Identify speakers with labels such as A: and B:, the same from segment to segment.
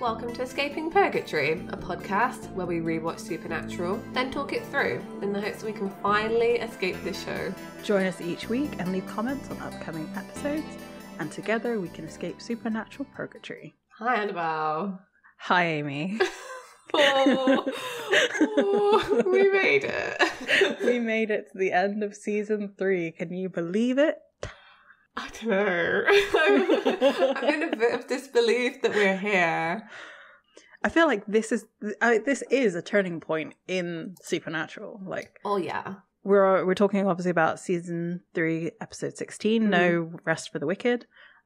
A: Welcome to Escaping Purgatory, a podcast where we rewatch Supernatural, then talk it through in the hopes that we can finally escape this show.
B: Join us each week and leave comments on upcoming episodes, and together we can escape Supernatural Purgatory.
A: Hi, Annabelle.
B: Hi, Amy.
A: We made it.
B: We made it to the end of season 3. Can you believe it?
A: I don't know. I'm in a bit of disbelief that we're here.
B: I feel like this is a turning point in Supernatural. Like,
A: oh yeah,
B: we're talking obviously about season 3, episode 16. No Rest for the Wicked.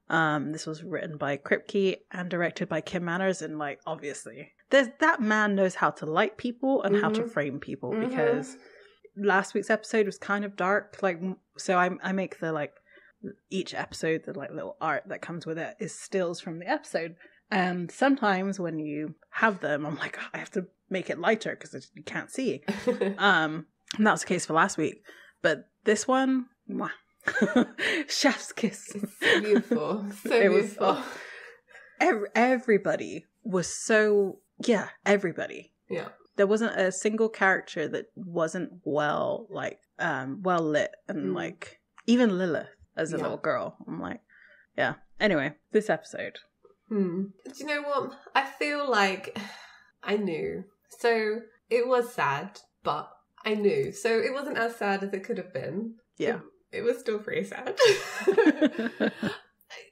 B: This was written by Kripke and directed by Kim Manners, and like obviously, that man knows how to light people and how to frame people. Because last week's episode was kind of dark. Like, so I make the like. Each episode, the like little art that comes with it is stills from the episode, and sometimes when you have them, I'm like, oh, I have to make it lighter because you can't see. And that was the case for last week, but this one, mwah. Chef's kiss.
A: It's beautiful, so beautiful.
B: Everybody was so everybody.
A: Yeah,
B: there wasn't a single character that wasn't well lit, and like even Lilith. As a little girl. I'm like, yeah. Anyway, this episode.
A: Do you know what? I feel like I knew. So it was sad, but I knew. So it wasn't as sad as it could have been.
B: Yeah.
A: It was still pretty sad.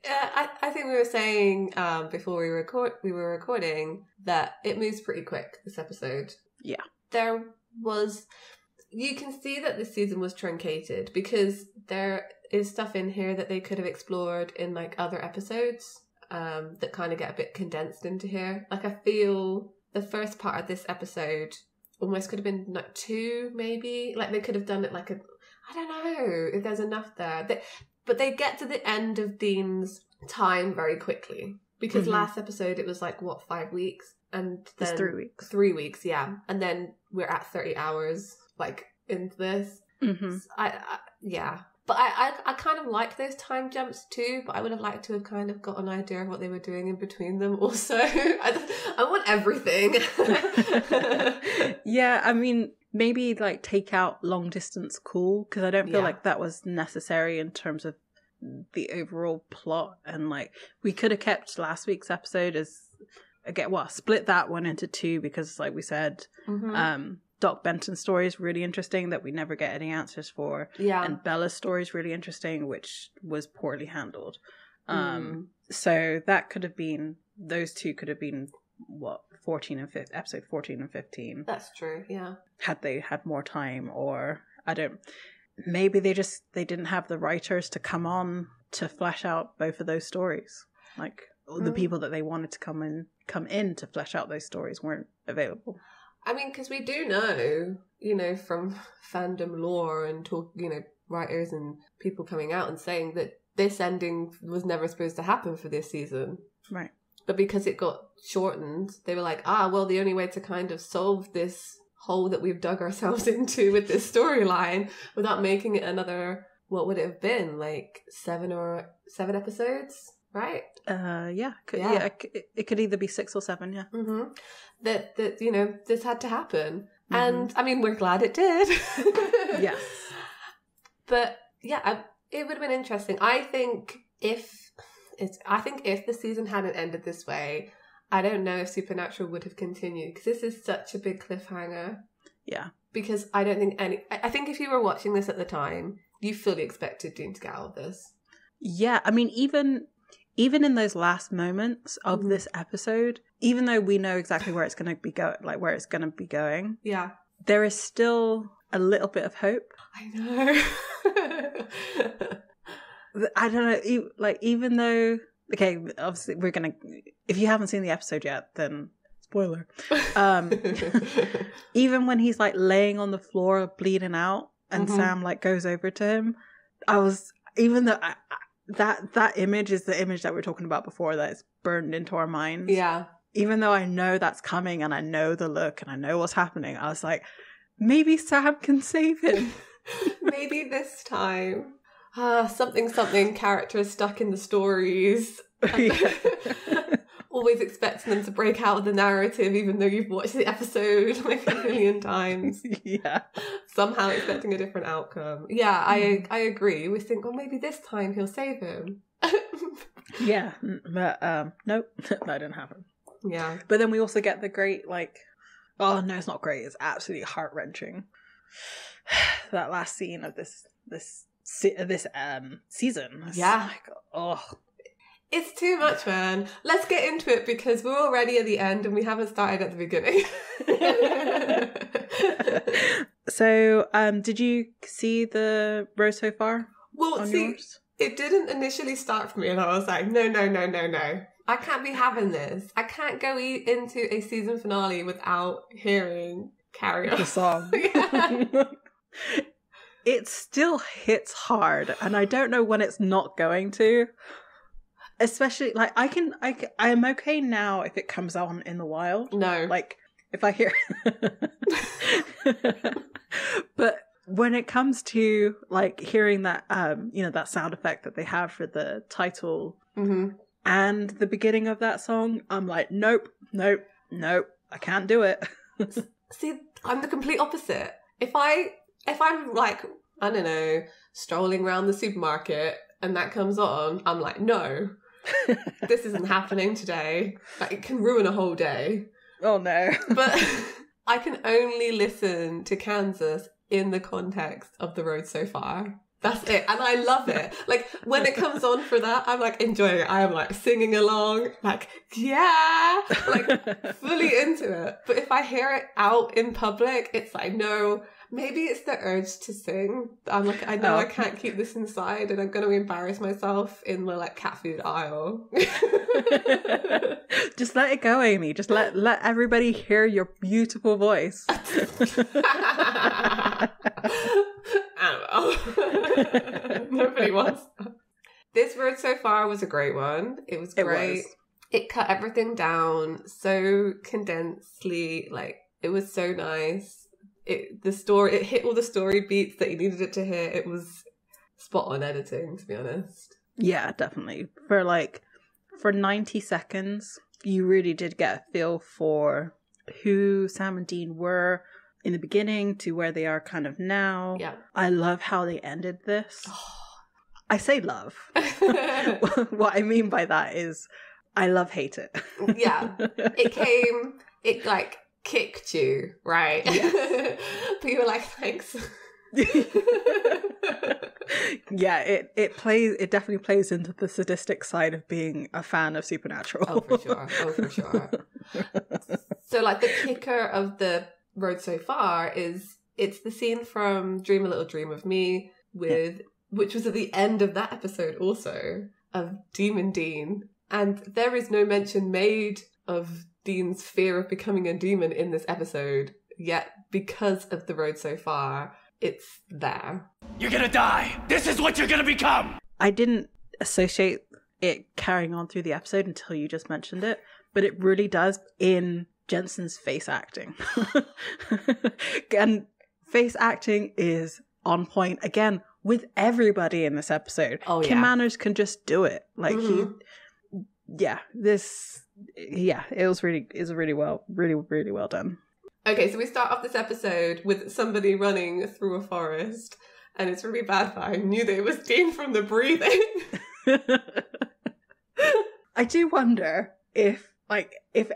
A: I think we were saying before we were recording that it moves pretty quick, this episode.
B: Yeah.
A: You can see that this season was truncated because there is stuff in here that they could have explored in like other episodes that kind of get a bit condensed into here. Like, I feel the first part of this episode almost could have been like 2 maybe. Like, they could have done it like I don't know if there's enough there. But they get to the end of Dean's time very quickly because last episode it was like, what, 5 weeks? And then
B: it's 3 weeks.
A: 3 weeks, yeah. And then we're at 30 hours like into this. So but I kind of like those time jumps too, but I would have liked to have kind of got an idea of what they were doing in between them also. I want everything.
B: Yeah, I mean, maybe like take out long distance call, because I don't feel like that was necessary in terms of the overall plot. And like, we could have kept last week's episode as split that one into 2, because like we said, Doc Benton's story is really interesting that we never get any answers for. Yeah. And Bella's story is really interesting, which was poorly handled. So that could have been, those 2 could have been, what, 14 and 15, episode 14 and 15.
A: That's true, yeah.
B: Had they had more time, or maybe they didn't have the writers to come on to flesh out both of those stories. Like, the people that they wanted to come in to flesh out those stories weren't available.
A: I mean, because we do know, from fandom lore and writers and people coming out and saying that this ending was never supposed to happen for this season.
B: Right.
A: But because it got shortened, they were like, the only way to kind of solve this hole that we've dug ourselves into with this storyline without making it another, what would it have been, like 7 episodes? Right? It could either be 6 or 7, yeah. That this had to happen. And I mean, we're glad it did.
B: Yes.
A: But yeah, it would have been interesting. I think if the season hadn't ended this way, I don't know if Supernatural would have continued, because this is such a big cliffhanger. Yeah. Because I don't think I think if you were watching this at the time, you fully expected Dean to get out of this. Yeah,
B: I mean, even in those last moments of this episode, even though we know exactly where it's going to be going, yeah, there is still a little bit of hope.
A: I know.
B: I don't know, like, even though, okay, obviously if you haven't seen the episode yet, then spoiler. Even when he's like laying on the floor bleeding out and Sam like goes over to him, that image is the image that we were talking about before, that is burned into our minds. Yeah. Even though I know that's coming and I know the look and I know what's happening, I was like, maybe Sam can save him.
A: Maybe this time. something characters stuck in the stories. always expecting them to break out of the narrative even though you've watched the episode like a million times.
B: Yeah.
A: Somehow expecting a different outcome. Yeah, I agree. We think, well, maybe this time he'll save him.
B: Yeah, but nope, that didn't happen.
A: Yeah.
B: But then we also get the great, like, oh no, it's not great, it's absolutely heart-wrenching. That last scene of this season. It's
A: Yeah.
B: like, oh.
A: It's too much, man. Let's get into it because we're already at the end and we haven't started at the beginning.
B: So, did you see the road so far?
A: Well, see,
B: yours?
A: It didn't initially start for me and I was like, no. I can't be having this. I can't go into a season finale without hearing Carry On.
B: The song.
A: Yeah.
B: It still hits hard, and I don't know when it's not going to. Especially, like, I'm okay now if it comes on in the wild.
A: No.
B: Like, if I hear... But when it comes to, like, hearing that, that sound effect that they have for the title and the beginning of that song, I'm like, nope, I can't do it.
A: See, I'm the complete opposite. If I'm like, I don't know, strolling around the supermarket and that comes on, I'm like, no, this isn't happening today. Like, it can ruin a whole day.
B: Oh no.
A: But I can only listen to Kansas in the context of the road so far. That's it. And I love it. Like, when it comes on for that, I'm like enjoying it. I am like singing along, like, yeah, like fully into it. But if I hear it out in public, it's like, no, maybe it's the urge to sing. I'm like, I know I can't keep this inside and I'm going to embarrass myself in the like cat food aisle.
B: Just let it go, Amy. Just let everybody hear your beautiful voice.
A: Annabelle. Nobody wants that. This road so far was a great one. It was great. It cut everything down so condensedly. Like, it was so nice. It hit all the story beats that you needed it to hit. It was spot on editing, to be honest.
B: Yeah, definitely. For 90 seconds, you really did get a feel for who Sam and Dean were in the beginning to where they are kind of now.
A: Yeah.
B: I love how they ended this. I say love. What I mean by that is I hate it. Yeah.
A: It like kicked you, right? Yes. But you were like, thanks.
B: Yeah, it definitely plays into the sadistic side of being a fan of Supernatural.
A: Oh, for sure. So like the kicker of the road so far is it's the scene from Dream a Little Dream of Me which was at the end of that episode also, of Demon Dean. And there is no mention made of Dean's fear of becoming a demon in this episode, yet because of the road so far, it's there.
C: You're gonna die! This is what you're gonna become!
B: I didn't associate it carrying on through the episode until you just mentioned it, but it really does in Jensen's face acting. And face acting is on point, again, with everybody in this episode.
A: Oh, yeah.
B: Kim Manners can just do it. Like, it was really well done.
A: Okay, so we start off this episode with somebody running through a forest, and it's really bad that I knew that it was Dean from the breathing.
B: I do wonder if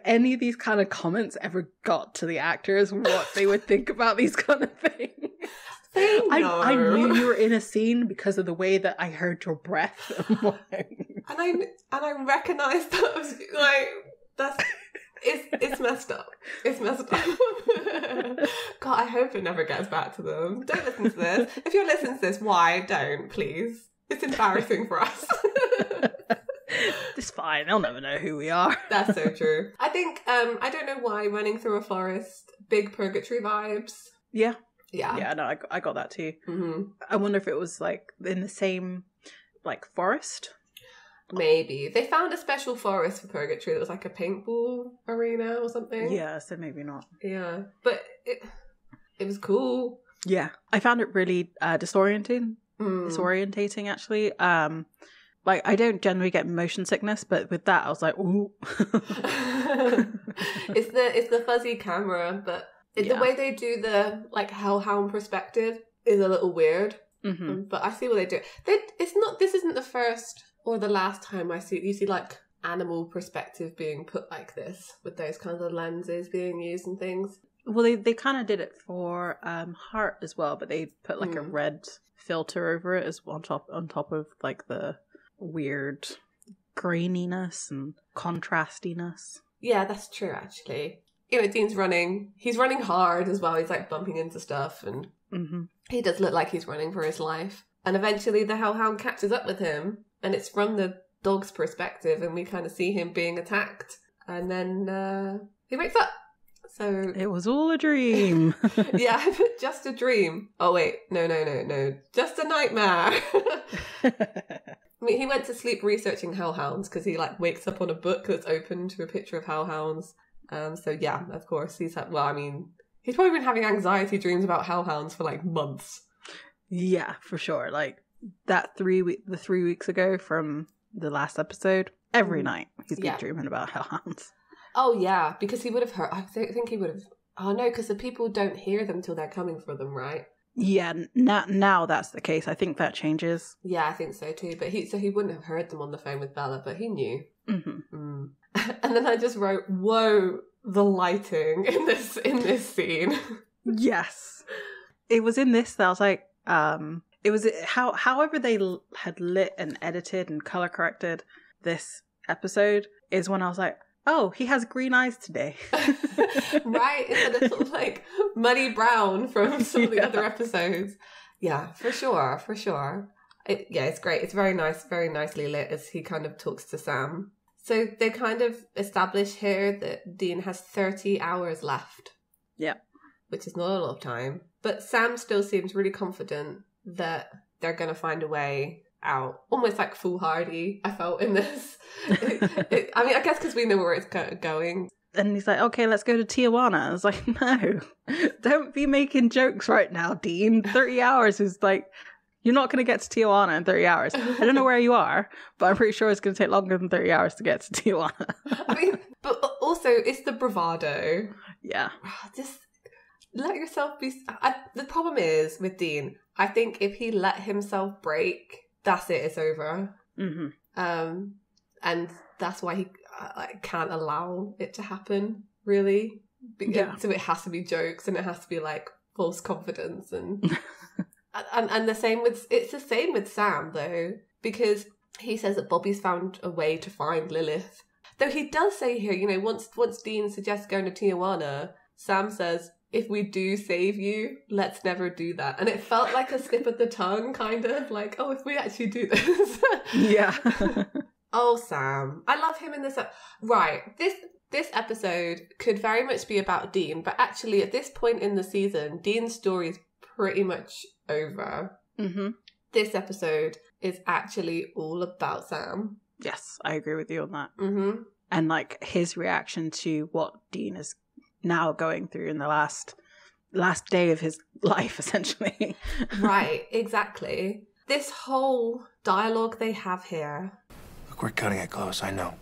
B: any of these kind of comments ever got to the actors, what they would think about these kind of things. I knew you were in a scene because of the way that I heard your breath.
A: and I recognised that. I was like, it's messed up. It's messed up. God, I hope it never gets back to them. Don't listen to this. If you're listening to this, why? Don't, please. It's embarrassing for us.
B: It's fine. They'll never know who we are.
A: That's so true. I think, I don't know why, running through a forest, big Purgatory vibes.
B: Yeah.
A: Yeah.
B: Yeah, no, I got that too.
A: Mm-hmm.
B: I wonder if it was like in the same like forest.
A: Maybe. They found a special forest for Purgatory that was like a paintball arena or something.
B: Yeah, so maybe not.
A: Yeah. But it was cool.
B: Yeah. I found it really disorientating actually. Like, I don't generally get motion sickness, but with that, I was like, ooh.
A: It's the fuzzy camera, but the way they do the like hellhound perspective is a little weird.
B: Mm-hmm.
A: But I see what they do. This isn't the first or the last time you see like animal perspective being put like this, with those kinds of lenses being used and things.
B: Well, they kind of did it for Heart as well, but they put like a red filter over it as on top of like the weird graininess and contrastiness.
A: Yeah, that's true, actually. You know, Dean's running. He's running hard as well. He's like bumping into stuff, and he does look like he's running for his life. And eventually the hellhound catches up with him, and it's from the dog's perspective, and we kind of see him being attacked. And then he wakes up. So
B: it was all a dream.
A: Yeah, just a dream. Oh wait, no. Just a nightmare. I mean, he went to sleep researching hellhounds because he like wakes up on a book that's open to a picture of hellhounds. So yeah, of course he's he's probably been having anxiety dreams about hellhounds for like months. Yeah,
B: for sure. Like that 3 weeks ago from the last episode, every night he's been dreaming about hellhounds.
A: Oh yeah, because he would have heard. I think he would have. Oh no, because the people don't hear them till they're coming for them, right?
B: Yeah, now that's the case. I think that changes.
A: Yeah, I think so too. But he wouldn't have heard them on the phone with Bella, but he knew. Mm-hmm. And then I just wrote, "Whoa, the lighting in this scene."
B: Yes, it was in this that I was like, it was however they had lit and edited and color corrected this episode is when I was like, oh, he has green eyes today.
A: Right? Instead of sort of like muddy brown from some of the other episodes. Yeah, for sure. It's great. It's very nicely lit as he kind of talks to Sam. So they kind of establish here that Dean has 30 hours left.
B: Yeah.
A: Which is not a lot of time. But Sam still seems really confident that they're going to find a way out. Almost like foolhardy, I felt in this. I guess because we know where it's going.
B: And he's like, okay, let's go to Tijuana. I was like, no, don't be making jokes right now, Dean. 30 hours is like, you're not going to get to Tijuana in 30 hours. I don't know where you are, but I'm pretty sure it's going to take longer than 30 hours to get to Tijuana.
A: I mean, but also it's the bravado.
B: Yeah.
A: Just let yourself be. The problem is with Dean, I think if he let himself break, that's it, it's over. Mm-hmm. And that's why he can't allow it to happen, really. So it has to be jokes, and it has to be like false confidence, and and the same with Sam though, because he says that Bobby's found a way to find Lilith. Though he does say here, you know, once Dean suggests going to Tijuana, Sam says, if we do save you, let's never do that. And it felt like a slip of the tongue, kind of like, oh, if we actually do this.
B: Yeah.
A: Oh, Sam. I love him in this. Right. This episode could very much be about Dean, but actually at this point in the season, Dean's story is pretty much over. Mm-hmm. This episode is actually all about Sam.
B: Yes, I agree with you on that.
A: Mm-hmm.
B: And like his reaction to what Dean is now going through in the last day of his life, essentially.
A: Right, exactly. This whole dialogue they have here.
C: Look, we're cutting it close, I know.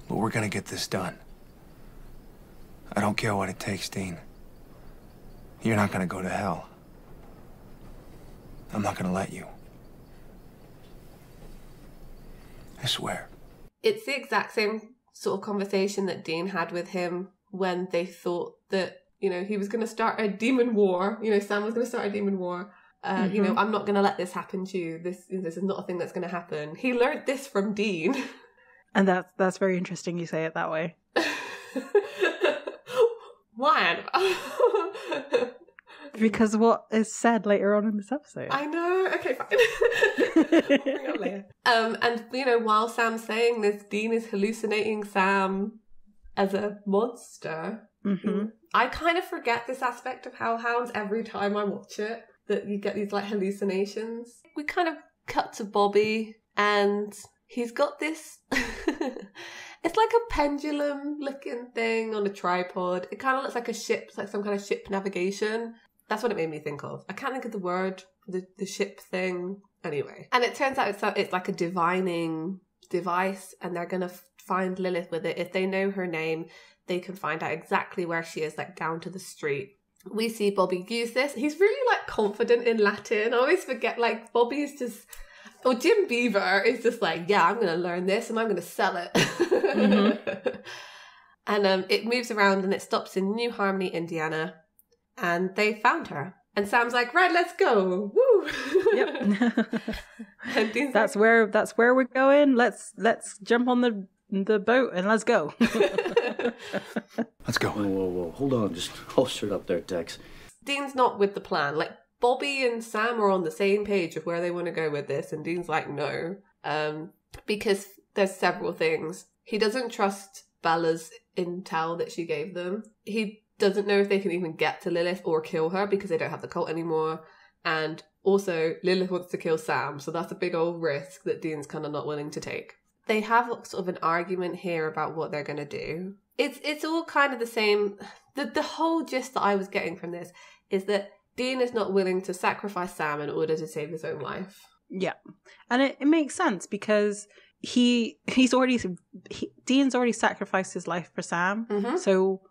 C: But we're gonna get this done. I don't care what it takes, Dean. You're not gonna go to hell. I'm not gonna let you. I swear.
A: It's the exact same sort of conversation that Dean had with him when they thought that, you know, he was going to start a demon war. You know, Sam was going to start a demon war. You know, I'm not going to let this happen to you. This is not a thing that's going to happen. He learned this from Dean.
B: And that's very interesting you say it that way.
A: Why, Annabelle?
B: Because what is said later on in this episode.
A: I know. Okay, fine. Bring up later. And you know, while Sam's saying this, Dean is hallucinating Sam as a monster. Mm-hmm. I kind of forget this aspect of Hellhounds every time I watch it, that you get these like hallucinations. We kind of cut to Bobby, and he's got this. It's like a pendulum-looking thing on a tripod. It kind of looks like a ship, like some kind of ship navigation. That's what it made me think of. I can't think of the word, the ship thing. Anyway. And it turns out it's like a divining device, and they're going to find Lilith with it. If they know her name, they can find out exactly where she is, like down to the street. We see Bobby use this. He's really like confident in Latin. I always forget, like Bobby's just... Or Jim Beaver is just like, yeah, I'm going to learn this and I'm going to sell it. Mm-hmm. And it moves around and it stops in New Harmony, Indiana. And they found her. And Sam's like, right, let's go. Woo!
B: Yep.
A: And Dean's
B: that's where we're going. Let's jump on the boat and let's go.
C: Let's go.
D: Whoa. Hold on. Just holster it up there, Tex.
A: Dean's not with the plan. Like, Bobby and Sam are on the same page of where they want to go with this. And Dean's like, no. Because there's several things. He doesn't trust Bella's intel that she gave them. He doesn't know if they can even get to Lilith or kill her because they don't have the cult anymore. And also, Lilith wants to kill Sam, so that's a big old risk that Dean's kind of not willing to take. They have sort of an argument here about what they're going to do. It's all kind of the same. The whole gist that I was getting from this is that Dean is not willing to sacrifice Sam in order to save his own life.
B: Yeah. And it makes sense because Dean's already sacrificed his life for Sam. Mm-hmm. So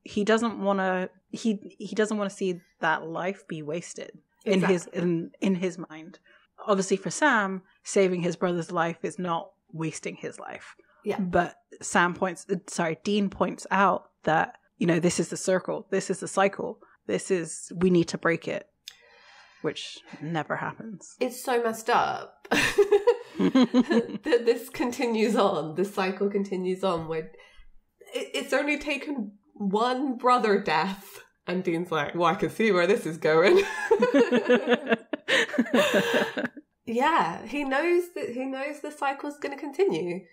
B: he doesn't want to he doesn't want to see that life be wasted. Exactly. in his mind. Obviously for Sam, saving his brother's life is not wasting his life.
A: Yeah.
B: But Dean points out that, this is the circle, this is the cycle, we need to break it, which never happens.
A: It's so messed up. That this continues on, the cycle continues on, where it's only taken one brother death. And Dean's like, well, I can see where this is going. Yeah, he knows the cycle's going to continue.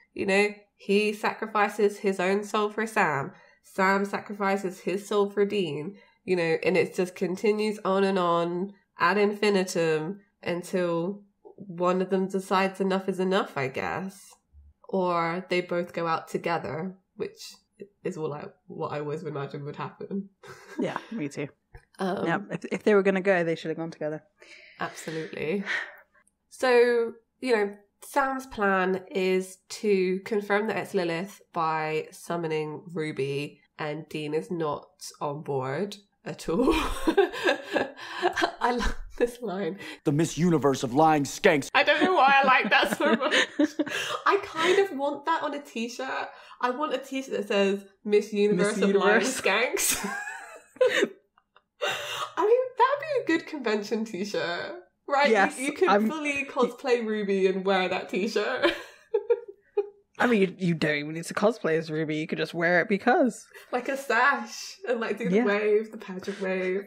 A: He sacrifices his own soul for Sam. Sam sacrifices his soul for Dean. And it just continues on ad infinitum until one of them decides enough is enough, I guess. Or they both go out together, which is what I always imagined would happen.
B: Yeah, me too. Yeah, if they were going to go, they should have gone together.
A: Absolutely. So, Sam's plan is to confirm that it's Lilith by summoning Ruby, and Dean is not on board at all. I love this line.
D: The Miss Universe of lying skanks.
A: I don't know why I like that so much. I kind of want that on a t-shirt. I want a t-shirt that says Miss Universe of lying skanks. I mean, that'd be a good convention t-shirt, right?
B: Yes,
A: you could fully cosplay Ruby and wear that t-shirt.
B: I mean, you don't even need to cosplay as Ruby. You could just wear it because.
A: Like a sash and do the wave, the pageant wave.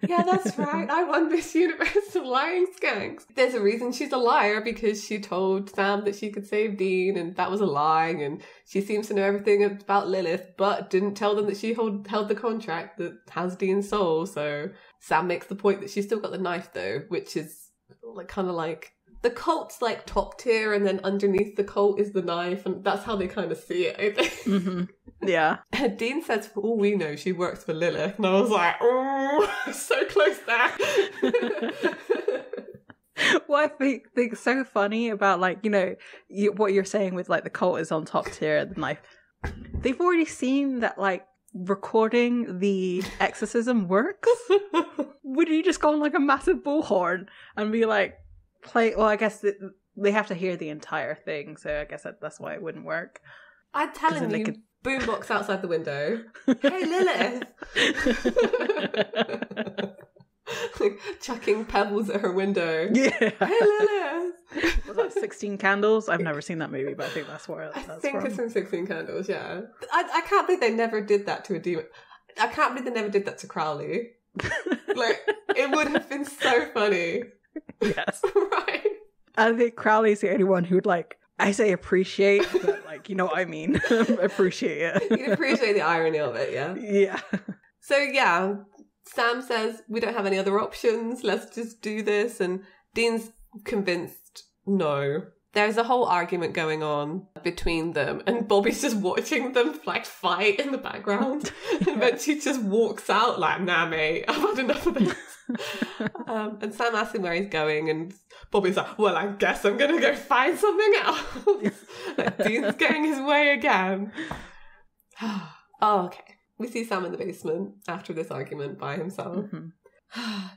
A: Yeah, that's right. I won Miss Universe of lying skanks. There's a reason she's a liar, because she told Sam that she could save Dean, and that was a lie. And she seems to know everything about Lilith, but didn't tell them that she held the contract that has Dean's soul. So Sam makes the point that she's still got the knife, though, which is kind of like... The cult's top tier, and then underneath the cult is the knife, and that's how they kind of see it, I think.
B: Mm-hmm. Yeah.
A: And Dean says, for all we know, she works for Lilith. And I was like, oh, so close there.
B: What I think so funny about, what you're saying with, the cult is on top tier, the knife. They've already seen that, recording the exorcism works. Would you just go on, a massive bullhorn and be like, play? Well, I guess they have to hear the entire thing, so I guess that's why it wouldn't work.
A: I'm telling you, Boombox outside the window. Hey, Lilith! Chucking pebbles at her window.
B: Yeah.
A: Hey, Lilith!
B: Was that 16 Candles? I've never seen that movie, but I think that's where that's
A: I think
B: from.
A: It's from 16 Candles, yeah. I can't believe they never did that to a demon. I can't believe they never did that to Crowley. It would have been so funny.
B: Yes.
A: Right.
B: I think Crowley's the only one who would I say appreciate, but you know what I mean. Appreciate it.
A: You appreciate the irony of it, yeah?
B: Yeah.
A: So yeah, Sam says, we don't have any other options, let's just do this, and Dean's convinced no. There's a whole argument going on between them, and Bobby's just watching them fight in the background. And then she just walks out nah, mate, I've had enough of this. And Sam asks him where he's going, and Bobby's like, well, I guess I'm going to go find something else. Like, Dean's getting his way again. Oh, okay. We see Sam in the basement after this argument by himself.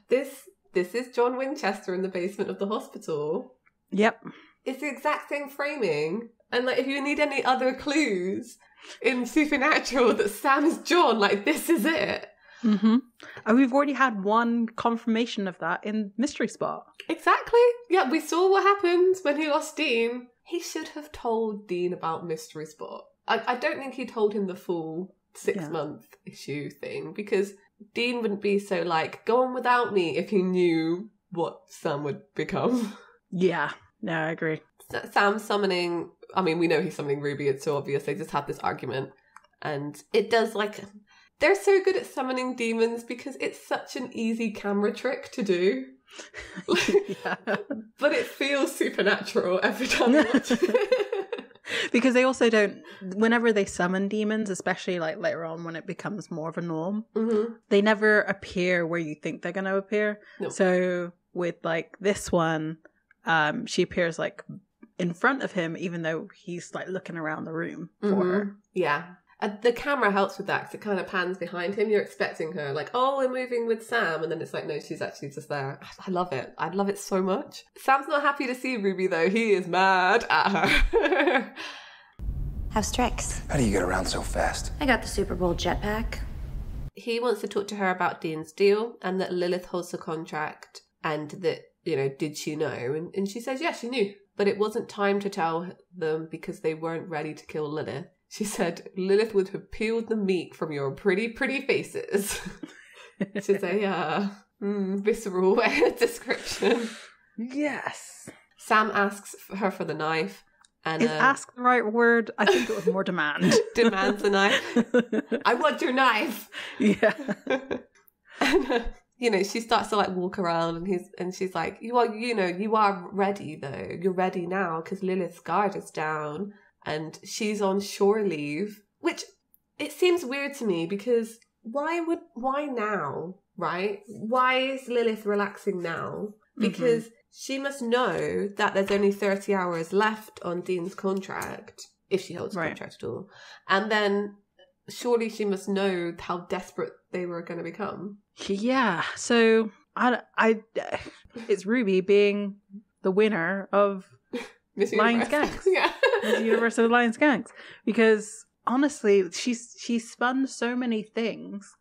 A: This is John Winchester in the basement of the hospital.
B: Yep.
A: It's the exact same framing. And like, if you need any other clues in Supernatural that Sam is John, like, this is it.
B: And we've already had one confirmation of that in Mystery Spot.
A: Exactly. Yeah, we saw what happened when he lost Dean. He should have told Dean about Mystery Spot. I don't think he told him the full 6-month issue thing, because Dean wouldn't be so like, go on without me, if he knew what Sam would become.
B: Yeah. No, I agree.
A: Sam's summoning, I mean, we know he's summoning Ruby, it's so obvious. They just had this argument. And it does, like, they're so good at summoning demons because it's such an easy camera trick to do. But it feels supernatural every time you watch it.
B: Because they also don't, whenever they summon demons, especially like later on when it becomes more of a norm, they never appear where you think they're going to appear.
A: Nope.
B: So with like this one, she appears like in front of him, even though he's like looking around the room for her.
A: Yeah. The camera helps with that because it kind of pans behind him. You're expecting her like, oh, we're moving with Sam. And then it's like, no, she's actually just there. I love it. I love it so much. Sam's not happy to see Ruby, though. He is mad at her.
E: How's Trix?
C: How do you get around so fast?
E: I got the Super Bowl jetpack.
A: He wants to talk to her about Dean's deal and that Lilith holds the contract and that, you know, did she know? And she says, yeah, she knew. But it wasn't time to tell them because they weren't ready to kill Lilith. She said, Lilith would have peeled the meat from your pretty, pretty faces. Which is a visceral description.
B: Yes.
A: Sam asks her for the knife. And,
B: Is ask the right word? I think it was more demand.
A: Demands the knife. I want your knife.
B: Yeah.
A: And, you know, she starts to like walk around and she's like, you are ready though. You're ready now because Lilith's guard is down. And she's on shore leave, which it seems weird to me because why now, right? Why is Lilith relaxing now? Because she must know that there's only 30 hours left on Dean's contract, if she holds a contract at all. And then surely she must know how desperate they were going to become. Yeah.
B: So it's Ruby being the winner of Lions Gangs.
A: Yeah.
B: The universe of the Lions Gangs. Because honestly, she spun so many things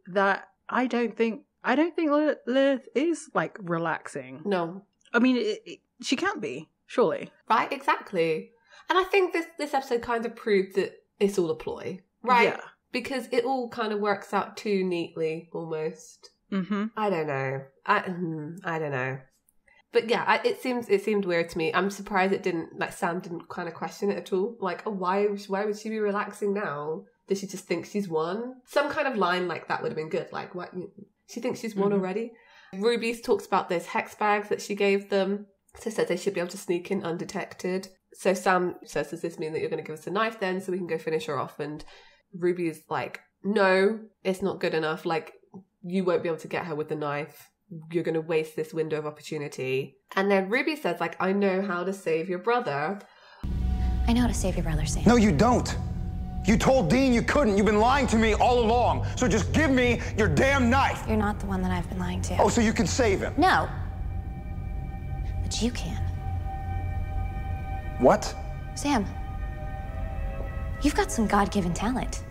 B: that I don't think Lilith is like relaxing.
A: No.
B: I mean, she can't be, surely.
A: Right, exactly. And I think this episode kind of proved that it's all a ploy, right? Yeah. Because it all kind of works out too neatly, almost. I don't know. I don't know. But yeah, it seemed weird to me. I'm surprised it didn't, like, Sam didn't kind of question it at all. Like, oh, why would she be relaxing now? Does she just think she's won? Some kind of line like that would have been good. Like, what? She thinks she's won already? Ruby talks about those hex bags that she gave them. So says they should be able to sneak in undetected. So Sam says, does this mean that you're going to give us a knife then so we can go finish her off? And Ruby is like, no, it's not good enough. Like, you won't be able to get her with the knife. You're going to waste this window of opportunity. And then Ruby says, like, I know how to save your brother.
E: I know how to save your brother, Sam.
C: No, you don't. You told Dean you couldn't. You've been lying to me all along. So just give me your damn knife.
E: You're not the one that I've been lying to.
C: Oh, so you can save him?
E: No. But you can.
C: What?
E: Sam, you've got some God-given talent.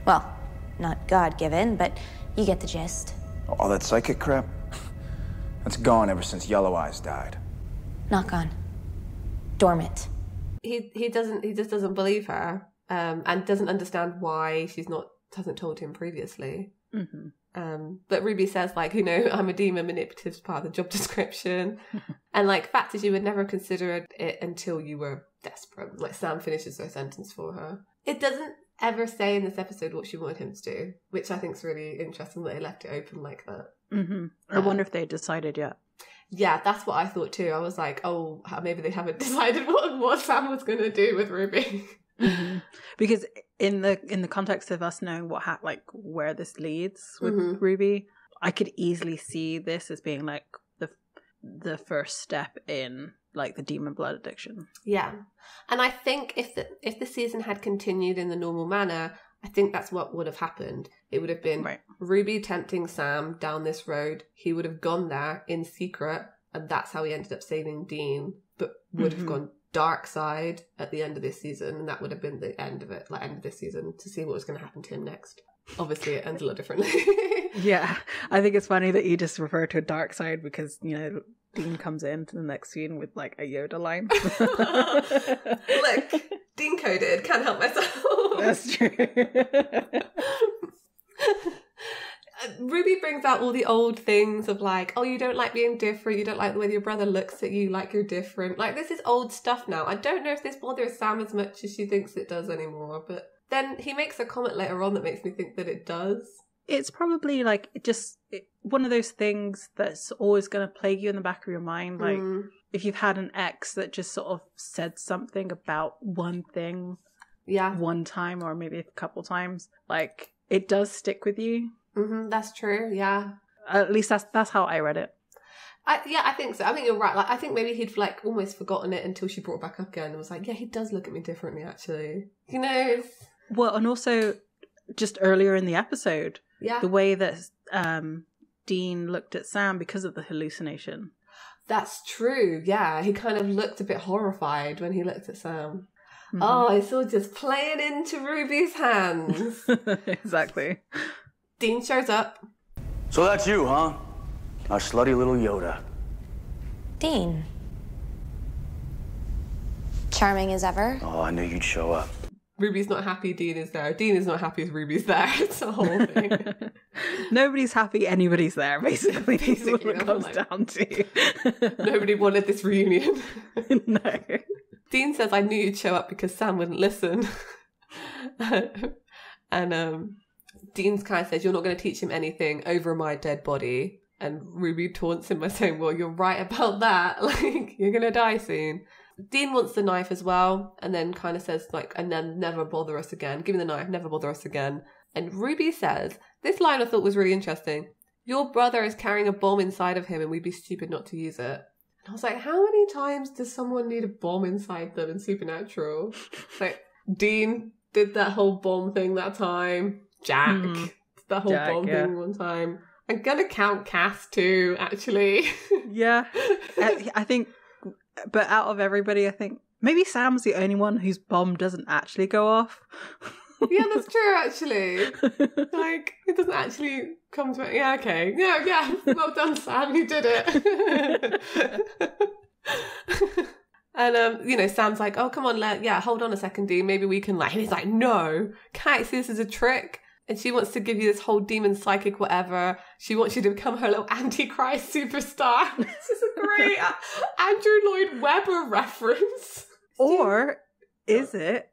E: Well, not God-given, but you get the gist.
C: All that psychic crap? That's gone ever since Yellow Eyes died.
E: Not gone. Dormant.
A: He just doesn't believe her, and doesn't understand why hasn't told him previously. But Ruby says, like, I'm a demon, manipulative is part of the job description. And, like, fact is, you would never consider it until you were desperate. Like, Sam finishes her sentence for her. It doesn't ever say in this episode what she wanted him to do, which I think is really interesting that they left it open like that.
B: I wonder if they decided yet.
A: Yeah, that's what I thought too. I was like, oh, maybe they haven't decided what Sam was going to do with Ruby.
B: Because in the context of us knowing where this leads with Ruby, I could easily see this as being like the first step in like the demon blood addiction.
A: Yeah. And I think if the season had continued in the normal manner, I think that's what would have happened. It would have been Ruby tempting Sam down this road. He would have gone there in secret, and that's how he ended up saving Dean, but would have gone dark side at the end of this season, and that would have been the end of it, like end of this season, to see what was going to happen to him next. Obviously, it ends a lot differently.
B: Yeah. I think it's funny that you just refer to a dark side because, you know, Dean comes into the next scene with like a Yoda line.
A: Look, Dean coded, can't help myself.
B: That's true.
A: Ruby brings out all the old things of like, oh, you don't like being different, you don't like the way your brother looks at you, like you're different. Like, this is old stuff now. I don't know if this bothers Sam as much as she thinks it does anymore, but then he makes a comment later on that makes me think that it does.
B: It's probably like one of those things that's always going to plague you in the back of your mind. Like if you've had an ex that just sort of said something about one thing one time or maybe a couple times, like it does stick with you.
A: That's true. Yeah.
B: At least that's how I read it.
A: I think so. I think you're right. Like, I think maybe he'd like almost forgotten it until she brought it back up again and was like, yeah, he does look at me differently, actually. You know?
B: Well, and also just earlier in the episode, the way that Dean looked at Sam because of the hallucination.
A: That's true. Yeah, he kind of looked a bit horrified when he looked at Sam. Oh, it's all just playing into Ruby's hands.
B: Exactly.
A: Dean shows up.
D: So that's you, huh? Our slutty little Yoda.
E: Dean. Charming as ever.
D: Oh, I knew you'd show up.
A: Ruby's not happy Dean is there. Dean is not happy as Ruby's there. It's a whole thing.
B: Nobody's happy anybody's there, basically. Is what it comes down to.
A: Nobody wanted this reunion.
B: No.
A: Dean says, I knew you'd show up because Sam wouldn't listen. And Dean's kind of says, you're not going to teach him anything over my dead body. And Ruby taunts him by saying, well, you're right about that. Like, you're going to die soon. Dean wants the knife as well, and then kind of says, like, and then never bother us again. Give me the knife, never bother us again. And Ruby says, this line I thought was really interesting. Your brother is carrying a bomb inside of him and we'd be stupid not to use it. And I was like, how many times does someone need a bomb inside them in Supernatural? Like, Dean did that whole bomb thing that time. Jack did that whole bomb thing one time. I'm going to count Cass too, actually.
B: Yeah. I think... But out of everybody, I think maybe Sam's the only one whose bomb doesn't actually go off.
A: Yeah, that's true, actually. Like, it doesn't actually come to it. Yeah, okay. Yeah. Well done, Sam. You did it. And, you know, Sam's like, oh, come on, hold on a second, Dean. Maybe we can, like... And he's like, no. Can't see this as a trick. And she wants to give you this whole demon psychic whatever. She wants you to become her little Antichrist superstar. This is a great Andrew Lloyd Webber reference.
B: Or is it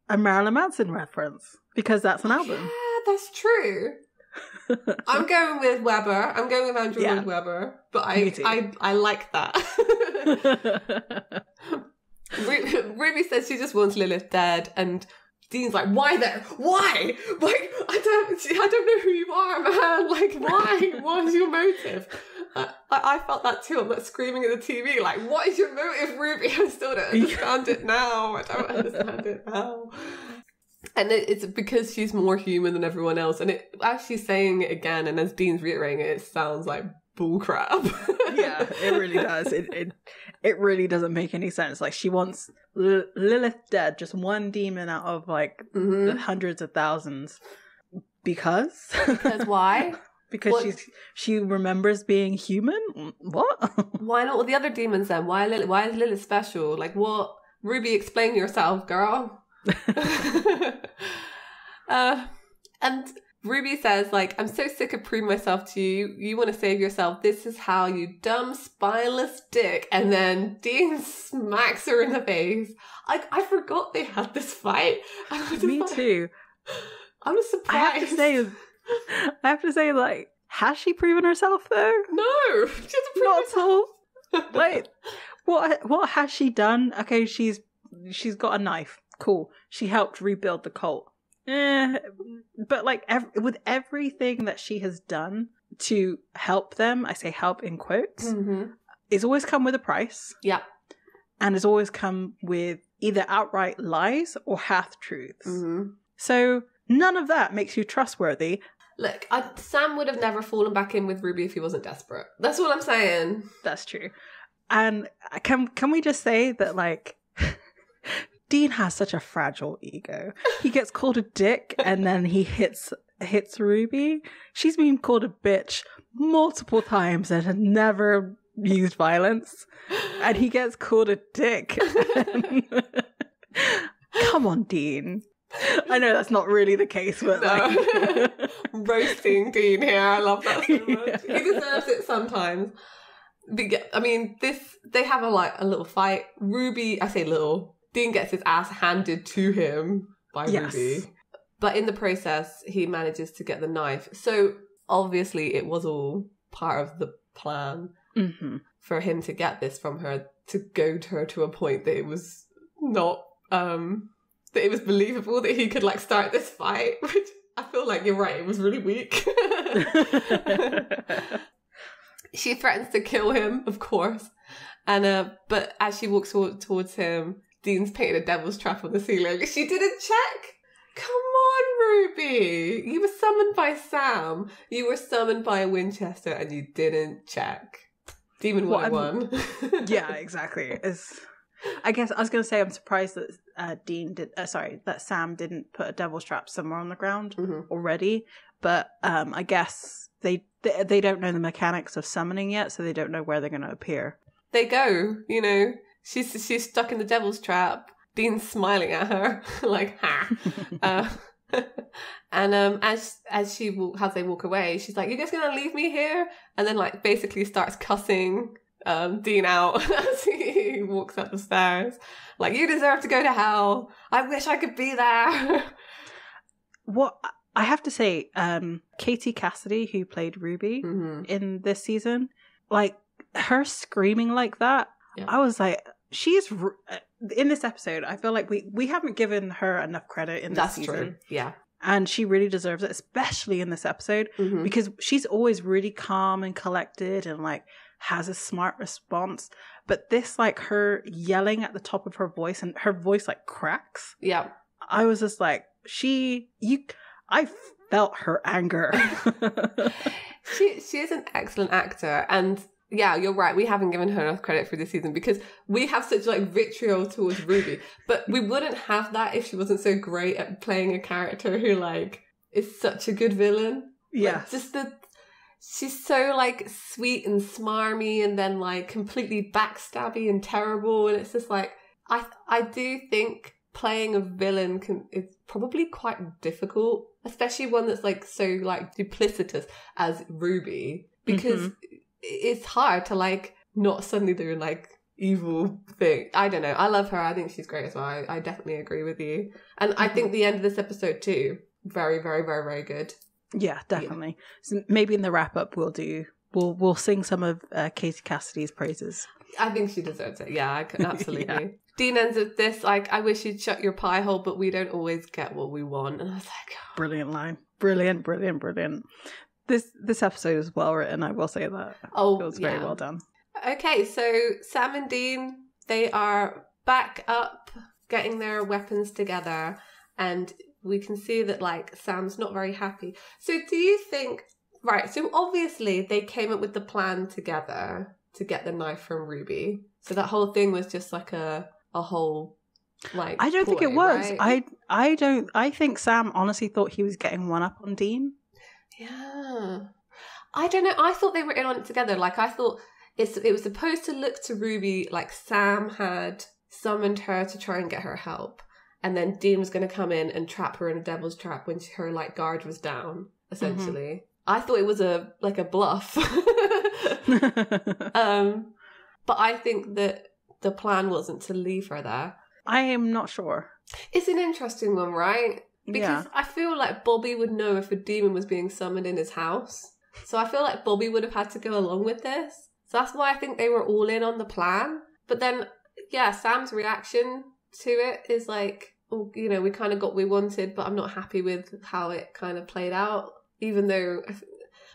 B: a Marilyn Manson reference? Because that's an album.
A: Yeah, that's true. I'm going with Webber. I'm going with Andrew Lloyd Webber. But I like that. Ruby says she just wants Lilith dead, and Dean's like, why there? Why? Like, I don't know who you are, man. Like, why? What is your motive? I felt that too. I'm like screaming at the TV, like, what is your motive, Ruby? I still don't understand it now. I don't understand it now. And it's because she's more human than everyone else. And as she's saying it again, and as Dean's reiterating it, it sounds like bullcrap.
B: Yeah, it really does. It really doesn't make any sense. Like, she wants Lilith dead, just one demon out of like the hundreds of thousands. Because
A: why?
B: Because she remembers being human. What?
A: Why not all the other demons then? Why is Lilith special? Like, what? Ruby, explain yourself, girl. And Ruby says, like, I'm so sick of proving myself to you. You want to save yourself. This is how, you dumb, spineless dick. And then Dean smacks her in the face. I forgot they had this fight.
B: Me too.
A: I was surprised.
B: I have to say, like, has she proven herself though?
A: No, she hasn't proven
B: not at all. Like, what has she done? Okay, she's got a knife. Cool. She helped rebuild the cult. But like with everything that she has done to help them, I say help in quotes, it's always come with a price.
A: Yeah.
B: And it's always come with either outright lies or half-truths. Mm-hmm. So none of that makes you trustworthy.
A: Look, Sam would have never fallen back in with Ruby if he wasn't desperate. That's all I'm saying.
B: That's true. And can we just say that, like, Dean has such a fragile ego. He gets called a dick and then he hits Ruby. She's been called a bitch multiple times and had never used violence. And he gets called a dick. Come on, Dean. I know that's not really the case, but
A: no. Roasting Dean here. I love that so much. Yeah. He deserves it sometimes. I mean, they have a little fight. Ruby, I say little. Dean gets his ass handed to him by Ruby. But in the process, he manages to get the knife. So obviously it was all part of the plan for him to get this from her, to goad her to a point that it was not... that it was believable that he could like start this fight, which I feel like you're right, it was really weak. She threatens to kill him, of course, and but as she walks towards him, Dean's painted a devil's trap on the ceiling. She didn't check. Come on, Ruby. You were summoned by Sam. You were summoned by a Winchester, and you didn't check. Demon 101.
B: Yeah, exactly. I guess I was going to say I'm surprised that that Sam didn't put a devil's trap somewhere on the ground already, but I guess they don't know the mechanics of summoning yet, so they don't know where they're going to appear.
A: They go, you know, she's stuck in the devil's trap. Dean's smiling at her like ha. And as they walk away, she's like, "You guys gonna leave me here?" And then like basically starts cussing Dean out as he walks up the stairs. Like, "You deserve to go to hell. I wish I could be there."
B: What I have to say, Katie Cassidy, who played Ruby in this season, like her screaming like that, I was like, she's in this episode. I feel like we haven't given her enough credit in this season. That's true.
A: Yeah.
B: And she really deserves it, especially in this episode, because she's always really calm and collected and like has a smart response. But this, like her yelling at the top of her voice, and her voice like cracks.
A: Yeah.
B: I was just like, I felt her anger.
A: She is an excellent actor, and yeah, you're right. We haven't given her enough credit for this season because we have such like vitriol towards Ruby, but we wouldn't have that if she wasn't so great at playing a character who like is such a good villain.
B: Yeah,
A: like, she's so like sweet and smarmy, and then like completely backstabby and terrible, and it's just like I do think playing a villain is probably quite difficult, especially one that's like so like duplicitous as Ruby, because it's hard to like not suddenly do like evil thing. I don't know. I love her. I think she's great as well. I definitely agree with you. And I think the end of this episode too, very, very, very, very good.
B: Yeah, definitely. Yeah. So maybe in the wrap up we'll sing some of Katie Cassidy's praises.
A: I think she deserves it. Yeah, I can absolutely. Yeah. Dean ends with this like, "I wish you'd shut your pie hole, but we don't always get what we want." And I was like, oh.
B: Brilliant line. Brilliant. This episode is well written, I will say that.
A: Oh,
B: it was very well done.
A: Okay, so Sam and Dean, they are back up, getting their weapons together, and we can see that like Sam's not very happy. So do you think, right, so obviously they came up with the plan together to get the knife from Ruby. So that whole thing was just like a whole like
B: I don't think it was.
A: Right?
B: I think Sam honestly thought he was getting one up on Dean.
A: Yeah. I don't know. I thought they were in on it together. Like, I thought it was supposed to look to Ruby like Sam had summoned her to try and get her help. And then Dean was going to come in and trap her in a devil's trap when her, like, guard was down, essentially. I thought it was a bluff. But I think that the plan wasn't to leave her there.
B: I am not sure.
A: It's an interesting one, right? Because I feel like Bobby would know if a demon was being summoned in his house. So I feel like Bobby would have had to go along with this. So that's why I think they were all in on the plan. But then, yeah, Sam's reaction to it is like, oh, you know, we kind of got what we wanted, but I'm not happy with how it kind of played out. Even though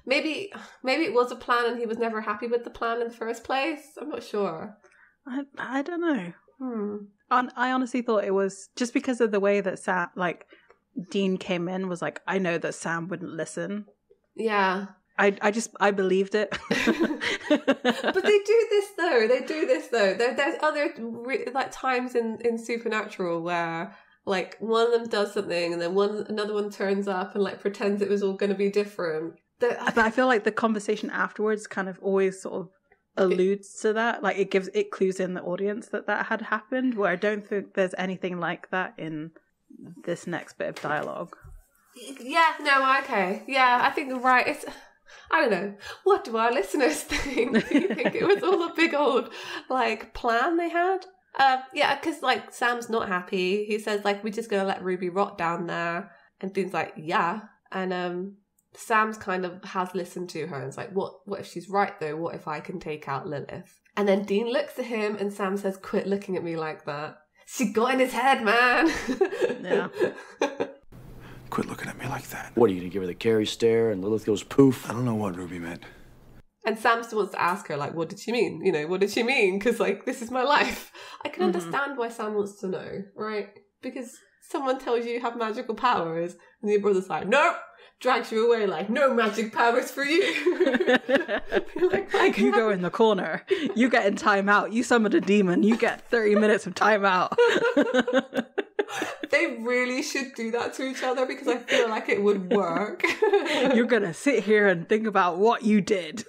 A: Maybe it was a plan and he was never happy with the plan in the first place. I'm not sure.
B: I don't know. I honestly thought it was just because of the way that Sam, like, Dean came in was like, I know that Sam wouldn't listen.
A: Yeah.
B: I believed it.
A: But they do this though. There's other like times in Supernatural where like one of them does something and then another one turns up and like pretends it was all going to be different.
B: But I feel like the conversation afterwards kind of always sort of alludes to that. Like it clues in the audience that had happened, where I don't think there's anything like that in this next bit of dialogue.
A: Yeah, no, okay. Yeah, I think you're right. It's, I don't know. What do our listeners think? Do you think it was all a big old, like, plan they had? Yeah, because, like, Sam's not happy. He says, like, we're just going to let Ruby rot down there. And Dean's like, yeah. And Sam's kind of has listened to her and it's like, what if she's right, though? What if I can take out Lilith? And then Dean looks at him and Sam says, quit looking at me like that. She got in his head, man.
B: Yeah.
C: Quit looking at me like that.
D: What, are you going to give her the Carrie stare and Lilith goes poof?
C: I don't know what Ruby meant.
A: And Sam still wants to ask her, like, what did she mean? You know, what did she mean? Because, like, this is my life. I can understand why Sam wants to know, right? Because someone tells you have magical powers and your brother's like, nope, drags you away like, no magic powers for you. Like,
B: you go in the corner. You get in timeout. You summon a demon. You get 30 minutes of timeout.
A: They really should do that to each other because I feel like it would work.
B: You're going to sit here and think about what you did.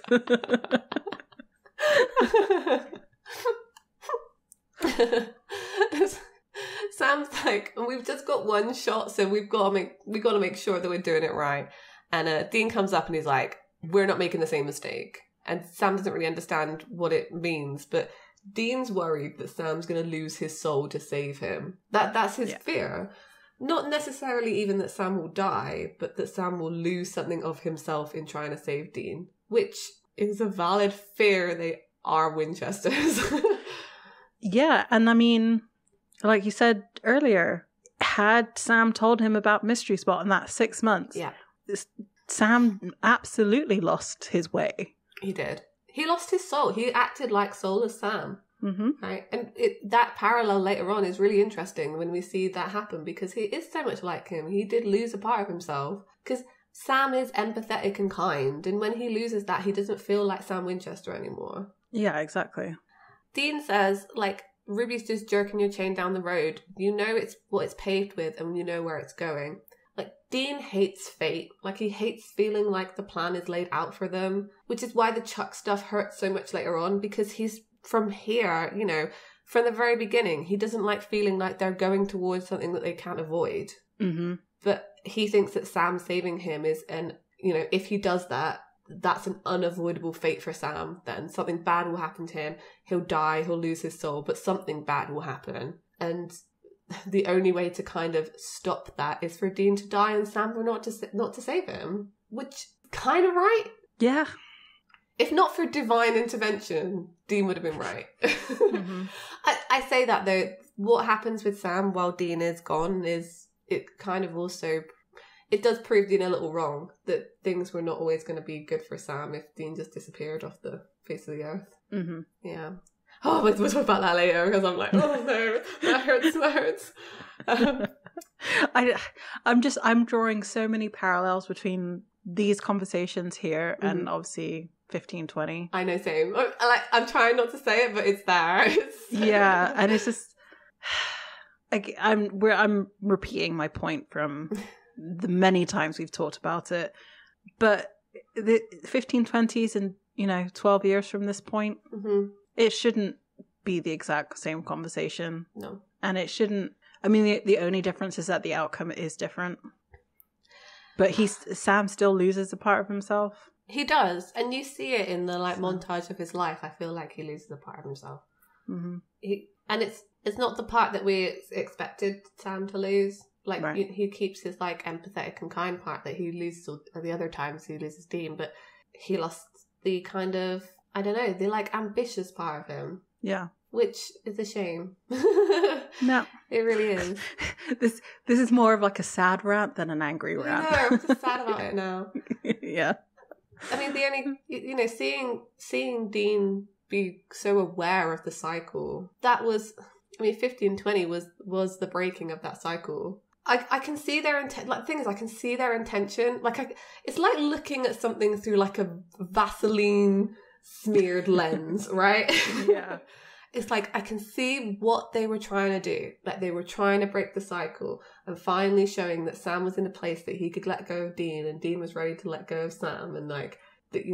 A: Sam's like, we've just got one shot, so we've got to make sure that we're doing it right. And Dean comes up and he's like, we're not making the same mistake. And Sam doesn't really understand what it means, but Dean's worried that Sam's going to lose his soul to save him. That's his fear. Not necessarily even that Sam will die, but that Sam will lose something of himself in trying to save Dean, which is a valid fear. They are Winchesters.
B: Yeah, and I mean, like you said earlier, had Sam told him about Mystery Spot in that 6 months, Sam absolutely lost his way.
A: He did. He lost his soul. He acted like soulless Sam. Right? And that parallel later on is really interesting when we see that happen because he is so much like him. He did lose a part of himself because Sam is empathetic and kind. And when he loses that, he doesn't feel like Sam Winchester anymore.
B: Yeah, exactly.
A: Dean says, like, Ruby's just jerking your chain down the road. You know it's what it's paved with and you know where it's going. Like, Dean hates fate. Like, he hates feeling like the plan is laid out for them, which is why the Chuck stuff hurts so much later on, because he's from here, you know, from the very beginning, he doesn't like feeling like they're going towards something that they can't avoid. But he thinks that Sam saving him is, and, you know, if he does that, that's an unavoidable fate for Sam. Then something bad will happen to him. He'll die, he'll lose his soul, but something bad will happen. And the only way to kind of stop that is for Dean to die and Sam for not to save him, which kind of right.
B: Yeah.
A: If not for divine intervention, Dean would have been right. I say that though, what happens with Sam while Dean is gone is it kind of also, it does prove Dean a little wrong that things were not always going to be good for Sam if Dean just disappeared off the face of the earth. Yeah. Oh, we'll talk about that later because I'm like, oh no, that hurts.
B: I'm drawing so many parallels between these conversations here and obviously 1520.
A: I know, same. I'm trying not to say it, but it's there.
B: Yeah, and it's just I'm repeating my point from the many times we've talked about it, but the 1520s and 12 years from this point, it shouldn't be the exact same conversation. No, and it shouldn't. I mean, the only difference is that the outcome is different. But Sam still loses a part of himself.
A: He does, and you see it in the montage of his life. I feel like he loses a part of himself. And it's not the part that we expected Sam to lose. Like, right. He keeps his empathetic and kind part that he loses at the other times he loses Dean, but he lost the kind of, I don't know, the ambitious part of him. Yeah. Which is a shame.
B: No.
A: It really is.
B: This is more of a sad rant than an angry rant.
A: I know, I'm just sad about it now.
B: Yeah.
A: I mean, the only, seeing Dean be so aware of the cycle, that was, 50 and 20 was the breaking of that cycle. I can see their intent. Like, the thing is, I can see their intention. Like, it's like looking at something through like a Vaseline smeared lens, right?
B: Yeah.
A: It's like I can see what they were trying to do. Like, they were trying to break the cycle and finally showing that Sam was in a place that he could let go of Dean, and Dean was ready to let go of Sam, and like that,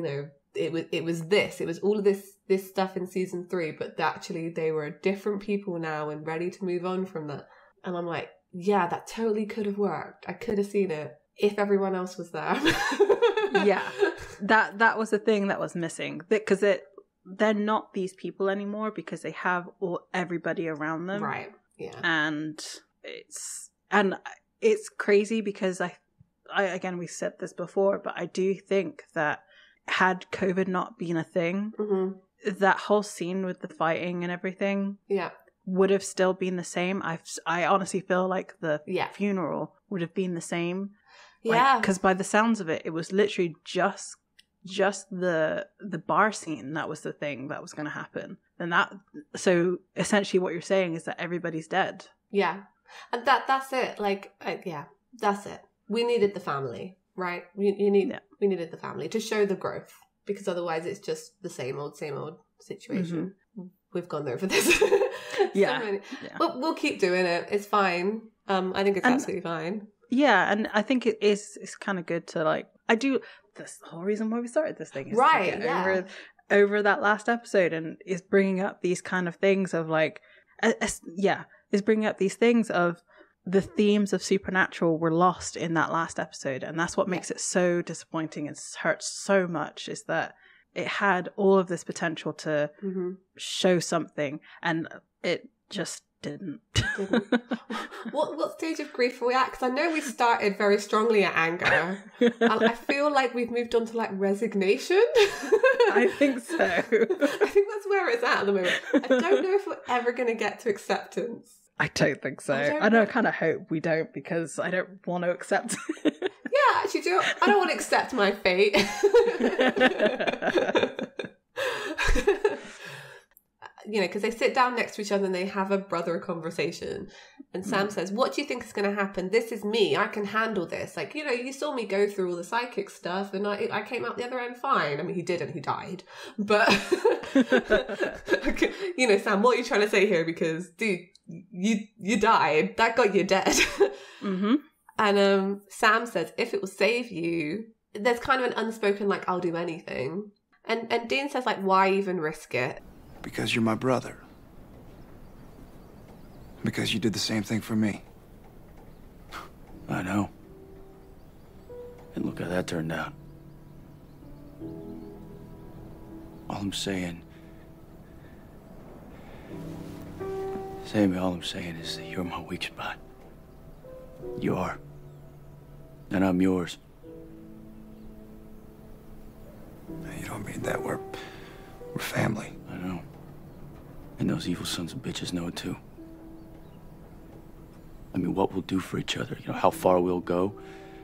A: it was all of this stuff in season 3, but actually they were different people now and ready to move on from that. And I'm like, yeah, that totally could have worked. I could have seen it if everyone else was there.
B: Yeah, that was the thing that was missing, because they're not these people anymore, because they have everybody around them,
A: right? Yeah,
B: and it's crazy because I again, we said this before, but I do think that had COVID not been a thing, that whole scene with the fighting and everything, would have still been the same. I honestly feel like the funeral would have been the same. Yeah, because by the sounds of it, it was literally just the bar scene that was the thing that was going to happen. And so essentially what you're saying is that everybody's dead. Yeah, and that's it. Like, that's it. We needed the family, right? We needed the family to show the growth, because otherwise it's just the same old situation. We've gone over this. We'll keep doing it. It's fine. I think it's absolutely fine. Yeah, and I think it's kind of good to, like, that's the whole reason why we started this thing, is right, to get over that last episode, and is bringing up these kind of things of, like, is bringing up these things of the themes of supernatural were lost in that last episode, and that's what makes it so disappointing and hurts so much, is that it had all of this potential to show something, and it just didn't. What stage of grief are we at? Because I know we started very strongly at anger, and I feel like we've moved on to, like, resignation. I think so. I think that's where it's at the moment. I don't know if we're ever going to get to acceptance. I don't think so. I kind of hope we don't, because I don't want to accept it. Yeah, actually, I don't want to accept my fate. Because they sit down next to each other and they have a brother conversation. And Sam says, what do you think is going to happen? This is me. I can handle this. Like, you saw me go through all the psychic stuff, and I came out the other end fine. I mean, he didn't. He died. But, Sam, what are you trying to say here? Because, dude, you died. That got you dead. And Sam says, if it will save you, there's kind of an unspoken, like, I'll do anything. And Dean says, like, why even risk it?
C: Because you're my brother. Because you did the same thing for me.
D: I know. And look how that turned out. All I'm saying is that you're my weak spot. You are. And I'm yours.
C: You don't mean that. We're family.
D: I know. And those evil sons of bitches know it too. I mean, what we'll do for each other, how far we'll go,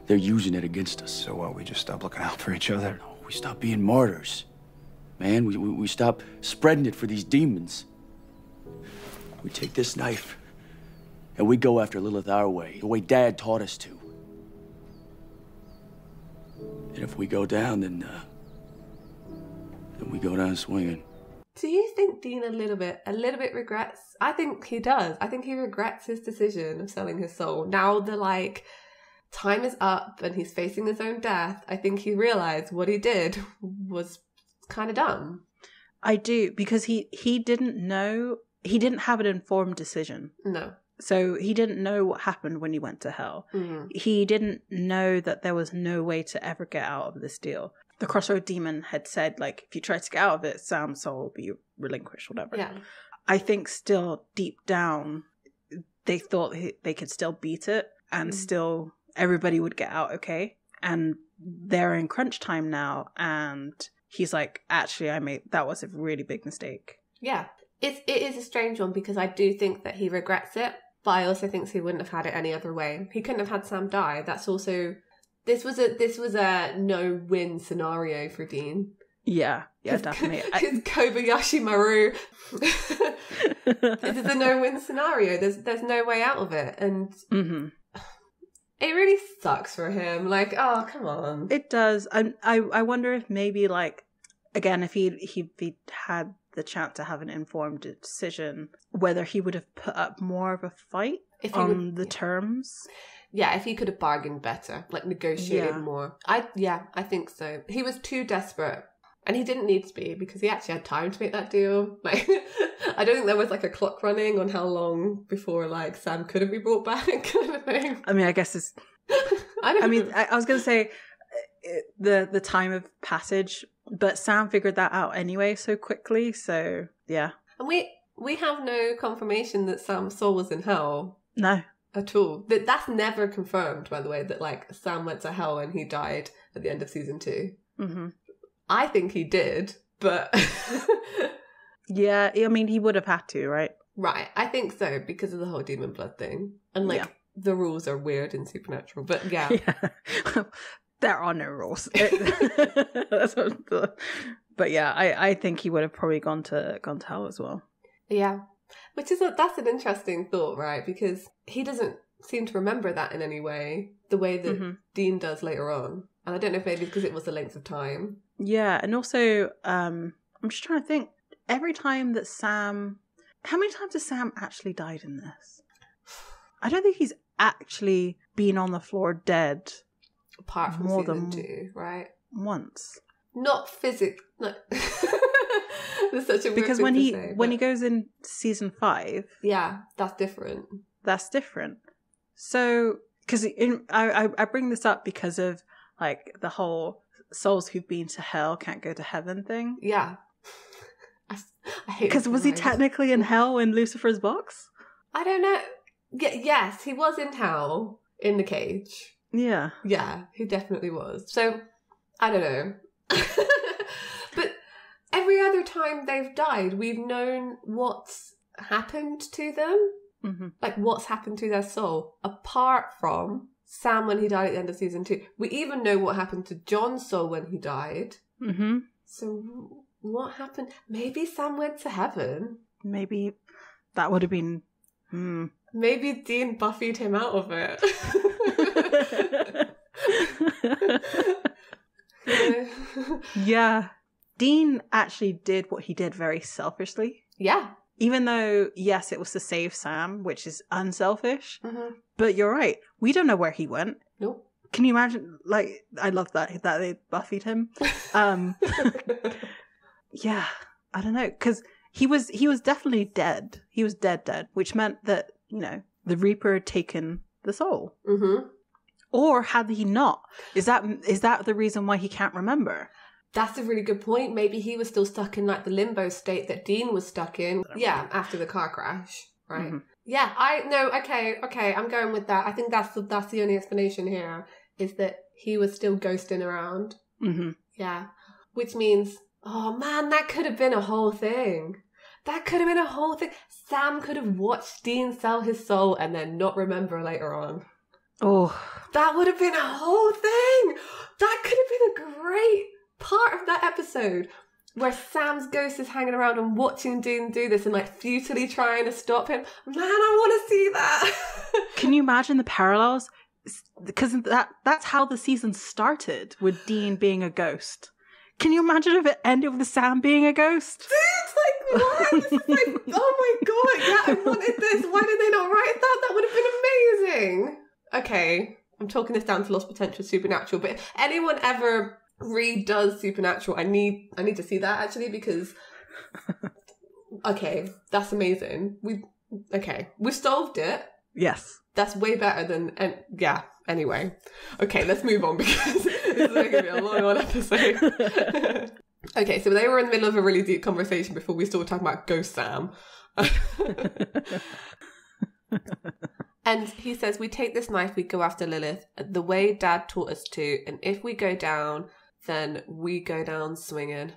D: they're using it against us.
C: So what, we just stop looking out for each other?
D: No, we stop being martyrs. Man, we stop spreading it for these demons. We take this knife and we go after Lilith our way, the way Dad taught us to. And if we go down, then we go down swinging.
A: Do you think Dean a little bit regrets? I think he does. I think he regrets his decision of selling his soul. Now the, like, time is up and he's facing his own death. I think he realized what he did was kind of dumb. I do, because he didn't know. He didn't have an informed decision. No. So he didn't know what happened when he went to hell. Mm-hmm. He didn't know that there was no way to ever get out of this deal. The Crossroad Demon had said, like, if you try to get out of it, Sam's soul will be relinquished, whatever. Yeah. I think still deep down, they thought they could still beat it and still everybody would get out okay. And they're in crunch time now. And he's like, actually, that was a really big mistake. Yeah. It is a strange one, because I do think that he regrets it. But I also think he wouldn't have had it any other way. He couldn't have had Sam die. That's also This was a no-win scenario for Dean.
B: Yeah, definitely.
A: Because Kobayashi Maru, this is a no-win scenario. There's no way out of it, and it really sucks for him. Like, oh, come on.
B: It does. I wonder if maybe, like, again, if he had the chance to have an informed decision, whether he would have put up more of a fight on the terms.
A: Yeah, if he could have bargained better, like negotiated more. I think so. He was too desperate. And he didn't need to be, because he actually had time to make that deal. Like, I don't think there was like a clock running on how long before like Sam couldn't be brought back kind of thing.
B: I mean, I guess it's... I was going to say the time of passage, but Sam figured that out anyway so quickly, so yeah. And
A: we have no confirmation that Sam's soul was in hell.
B: No.
A: At all. That's never confirmed, by the way, that like Sam went to hell and he died at the end of season 2. Mm-hmm. I think he did, but...
B: Yeah, I mean, he would have had to, right?
A: Right, I think so, because of the whole demon blood thing. And, like, the rules are weird in Supernatural, but yeah.
B: There are no rules. But yeah, I think he would have probably gone to hell as well.
A: Yeah, that's an interesting thought, right? Because he doesn't seem to remember that in any way, the way that Dean does later on. And I don't know if maybe it's because it was the length of time. Yeah,
B: and also, I'm just trying to think, every time that Sam... How many times has Sam actually died in this? I don't think he's actually been on the floor dead.
A: Apart from more season 2, right?
B: Once.
A: Not physically. No. That's such a weird
B: because
A: thing to say,
B: when he goes in season 5...
A: Yeah, that's different.
B: So, because I bring this up because of like the whole souls who've been to hell can't go to heaven thing.
A: Yeah. I hate
B: because was he technically in hell in Lucifer's box?
A: I don't know. Yes, he was in hell in the cage.
B: Yeah.
A: Yeah, he definitely was. So, I don't know. But every other time they've died, we've known what's happened to them. Mm-hmm. Like, what's happened to their soul. Apart from Sam when he died at the end of season 2. We even know what happened to John's soul when he died. Mm-hmm. So, what happened? Maybe Sam went to heaven.
B: Maybe that would have been...
A: Maybe Dean buffied him out of it.
B: Yeah. Dean actually did what he did very selfishly.
A: Yeah.
B: Even though, yes, it was to save Sam, which is unselfish. Mm-hmm. But you're right. We don't know where he went.
A: Nope.
B: Can you imagine? Like, I love that they buffied him. Yeah, I don't know, because he was definitely dead. He was dead, which meant that, you know, the Reaper had taken the soul. Mm-hmm. Or had he not? Is that the reason why he can't remember?
A: That's a really good point. Maybe he was still stuck in like the limbo state that Dean was stuck in. Yeah, after the car crash, right? Mm-hmm. Yeah, okay, I'm going with that. I think that's the only explanation here, is that he was still ghosting around. Mm-hmm. Yeah, which means, oh man, that could have been a whole thing. Sam could have watched Dean sell his soul and then not remember later on.
B: Oh,
A: that would have been a whole thing. That could have been a great part of that episode, where Sam's ghost is hanging around and watching Dean do this and like futilely trying to stop him. Man, I want to see that.
B: Can you imagine the parallels? Because that's how the season started, with Dean being a ghost. Can you imagine if it ended with Sam being a ghost?
A: Dude, like, what? This is like, oh my god, yeah, I wanted this. Why did they not write that? That would have been amazing. Okay, I'm talking this down to Lost Potential Supernatural, but if anyone ever redoes Supernatural, I need to see that, actually, because okay, that's amazing. We've solved it.
B: Yes,
A: that's way better than anyway, okay, let's move on, because this is going to be a long episode. Okay, so they were in the middle of a really deep conversation before we started talking about Ghost Sam. And he says, we take this knife, we go after Lilith the way Dad taught us to, and if we go down, then we go down swinging.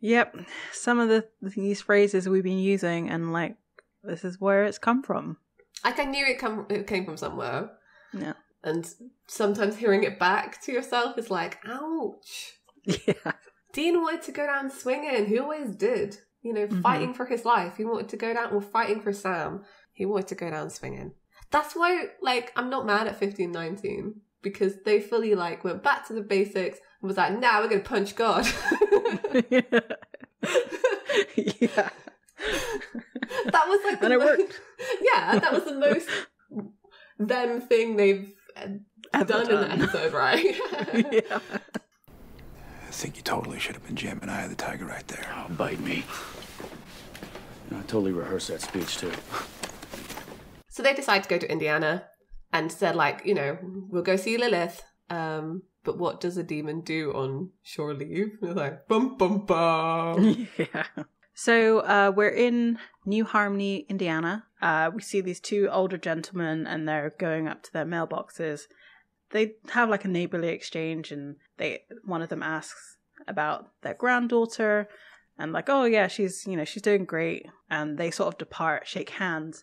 B: Yep, some of these phrases we've been using, and like, this is where it's come from.
A: Like, I knew it came from somewhere.
B: Yeah.
A: And sometimes hearing it back to yourself is like, ouch.
B: Yeah.
A: Dean wanted to go down swinging. He always did. You know, fighting for his life. He wanted to go down, or fighting for Sam. He wanted to go down swinging. That's why, like, I'm not mad at 1519. Because they fully, like, went back to the basics and was like, now we're going to punch God.
B: Yeah.
A: That was like
B: and it worked.
A: Yeah, that was the most them thing they've done in the episode, right?
B: Yeah.
C: I think you totally should have been jamming Eye of the Tiger right there.
D: Oh, bite me. I totally rehearsed that speech, too.
A: So they decide to go to Indiana and said, like, you know, we'll go see Lilith. But what does a demon do on shore leave? They're like, bum, bum, bum.
B: Yeah. So we're in New Harmony, Indiana. We see these two older gentlemen and they're going up to their mailboxes. They have like a neighborly exchange and one of them asks about their granddaughter and like, oh yeah, she's doing great. And they sort of depart, shake hands.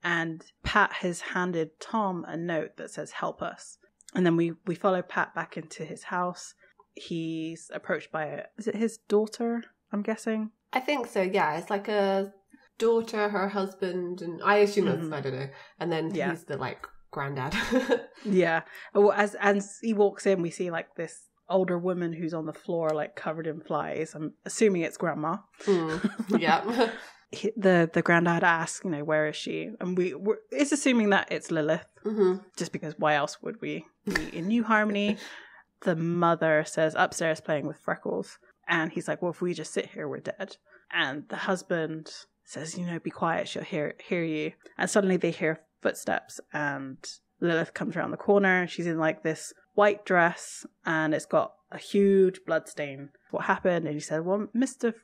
B: And Pat has handed Tom a note that says, help us. And then we follow Pat back into his house. He's approached by is it his daughter, I'm guessing?
A: I think so, yeah. It's like a daughter, her husband, and I assume that's, I don't know. And then he's the, like, granddad.
B: Yeah. Well, as he walks in, we see, like, this older woman who's on the floor, like, covered in flies. I'm assuming it's grandma.
A: Yeah.
B: The granddad asks, you know, where is she? And it's assuming that it's Lilith. Just because why else would we be in New Harmony? The mother says, upstairs playing with Freckles. And he's like, well, if we just sit here, we're dead. And the husband says, you know, be quiet, she'll hear you. And suddenly they hear footsteps and Lilith comes around the corner. She's in like this white dress and it's got a huge blood stain. What happened? And he said, well, Mr.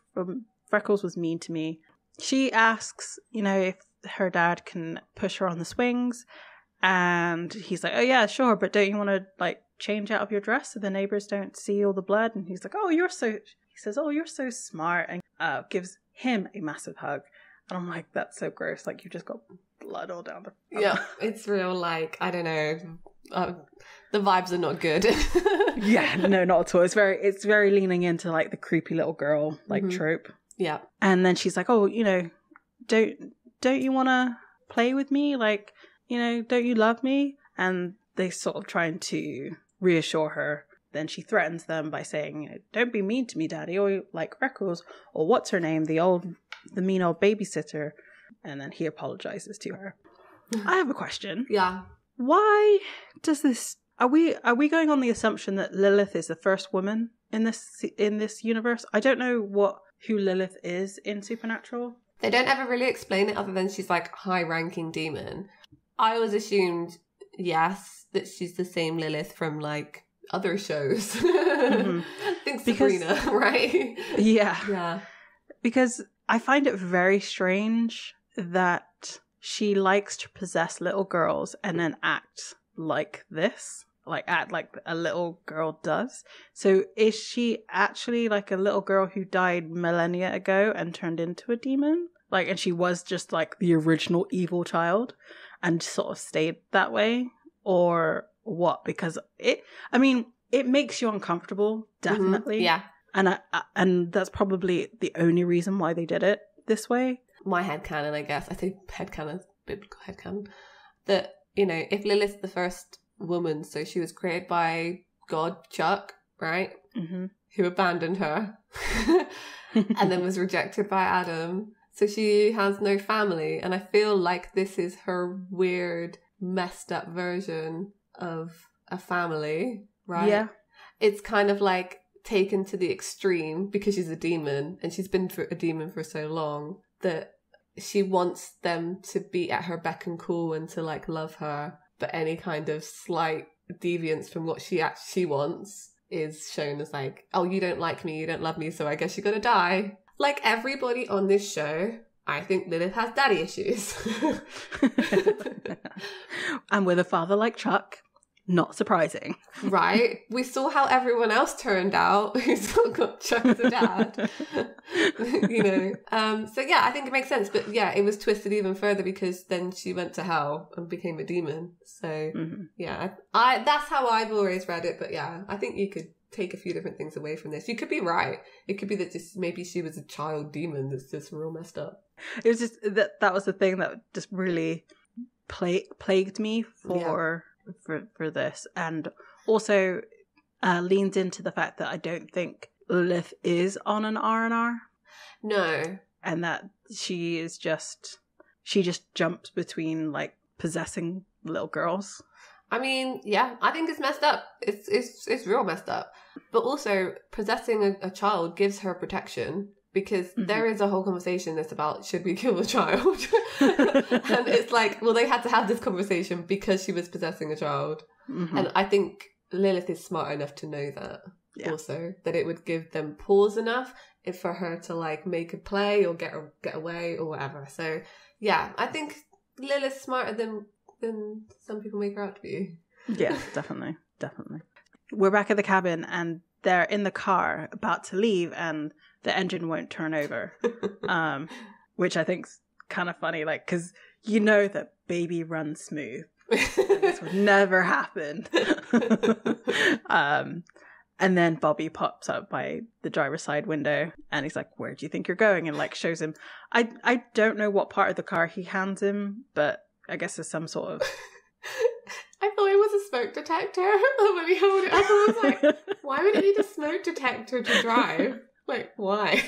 B: Freckles was mean to me. She asks, you know, if her dad can push her on the swings. And he's like, oh yeah, sure, but don't you want to like change out of your dress so the neighbors don't see all the blood? And he's like, he says, oh, you're so smart, and gives him a massive hug. And I'm like, that's so gross. Like, you've just got blood all down the...
A: Yeah, it's real, like, I don't know. The vibes are not good.
B: Yeah, no, not at all. It's very leaning into, like, the creepy little girl, like, trope.
A: Yeah.
B: And then she's like, oh, you know, don't you want to play with me? Like, you know, don't you love me? And they sort of trying to reassure her. Then she threatens them by saying, you know, don't be mean to me, Daddy, or like Freckles, or what's her name, the mean old babysitter. And then he apologizes to her. I have a question.
A: Yeah.
B: Why does this... Are we going on the assumption that Lilith is the first woman in this universe? I don't know who Lilith is in Supernatural.
A: They don't ever really explain it other than she's like high-ranking demon. I always assumed, yes, that she's the same Lilith from like other shows. I think Sabrina, right?
B: Yeah.
A: Yeah.
B: Because I find it very strange that she likes to possess little girls and then act like this. Like act like a little girl does. So is she actually like a little girl who died millennia ago and turned into a demon? Like, and she was just like the original evil child and sort of stayed that way? Or what? Because it makes you uncomfortable, definitely.
A: Yeah.
B: And that's probably the only reason why they did it this way.
A: My headcanon, I guess. I think headcanon, biblical headcanon. That, you know, if Lilith's the first woman, so she was created by God, Chuck, right? Who abandoned her and then was rejected by Adam. So she has no family. And I feel like this is her weird, messed up version of a family, right? Yeah. It's kind of like taken to the extreme because she's a demon and she's been a demon for so long that she wants them to be at her beck and call and to like love her. But any kind of slight deviance from what she actually wants is shown as like, oh, you don't like me, you don't love me, so I guess you're gonna die. Like everybody on this show, I think Lilith has daddy issues.
B: And with a father like Chuck, Not surprising.
A: Right? We saw how everyone else turned out who still got Chuck as a dad. You know? So yeah, I think it makes sense. But yeah, it was twisted even further because then she went to hell and became a demon. So yeah, I that's how I've always read it. But yeah, I think you could take a few different things away from this. You could be right. It could be that just maybe she was a child demon that's just real messed up.
B: It was just that was the thing that just really plagued me for this, and also leans into the fact that I don't think Lilith is on an R&R.
A: No.
B: And that she just jumps between like possessing little girls.
A: I mean, yeah, I think it's messed up. It's real messed up. But also, possessing a child gives her protection, because there is a whole conversation that's about, should we kill the child? And it's like, well, they had to have this conversation because she was possessing a child. And I think Lilith is smart enough to know that also, that it would give them pause enough for her to like make a play or get away or whatever. So yeah, I think Lilith's smarter than some people make her out to be.
B: Yeah, definitely. We're back at the cabin and they're in the car about to leave and the engine won't turn over, which I think's kind of funny, like, because you know that baby runs smooth. This would never happen. And then Bobby pops up by the driver's side window and he's like, where do you think you're going? And like shows him. I don't know what part of the car he hands him, but I guess there's some sort of...
A: I thought it was a smoke detector when he held it up. I was like, why would he need a smoke detector to drive? Like, why?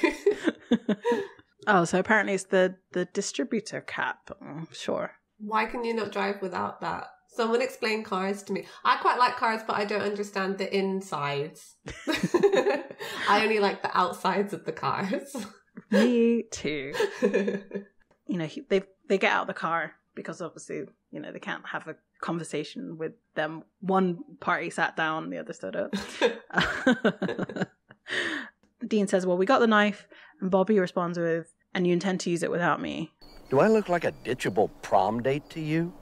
B: Oh, so apparently it's the distributor cap. Oh, sure.
A: Why can you not drive without that? Someone explain cars to me. I quite like cars, but I don't understand the insides. I only like the outsides of the cars.
B: Me too. You know, they get out of the car because obviously, you know, they can't have a conversation with them. One party sat down, the other stood up. Dean says, well, we got the knife. And Bobby responds with, and you intend to use it without me.
F: Do I look like a ditchable prom date to you?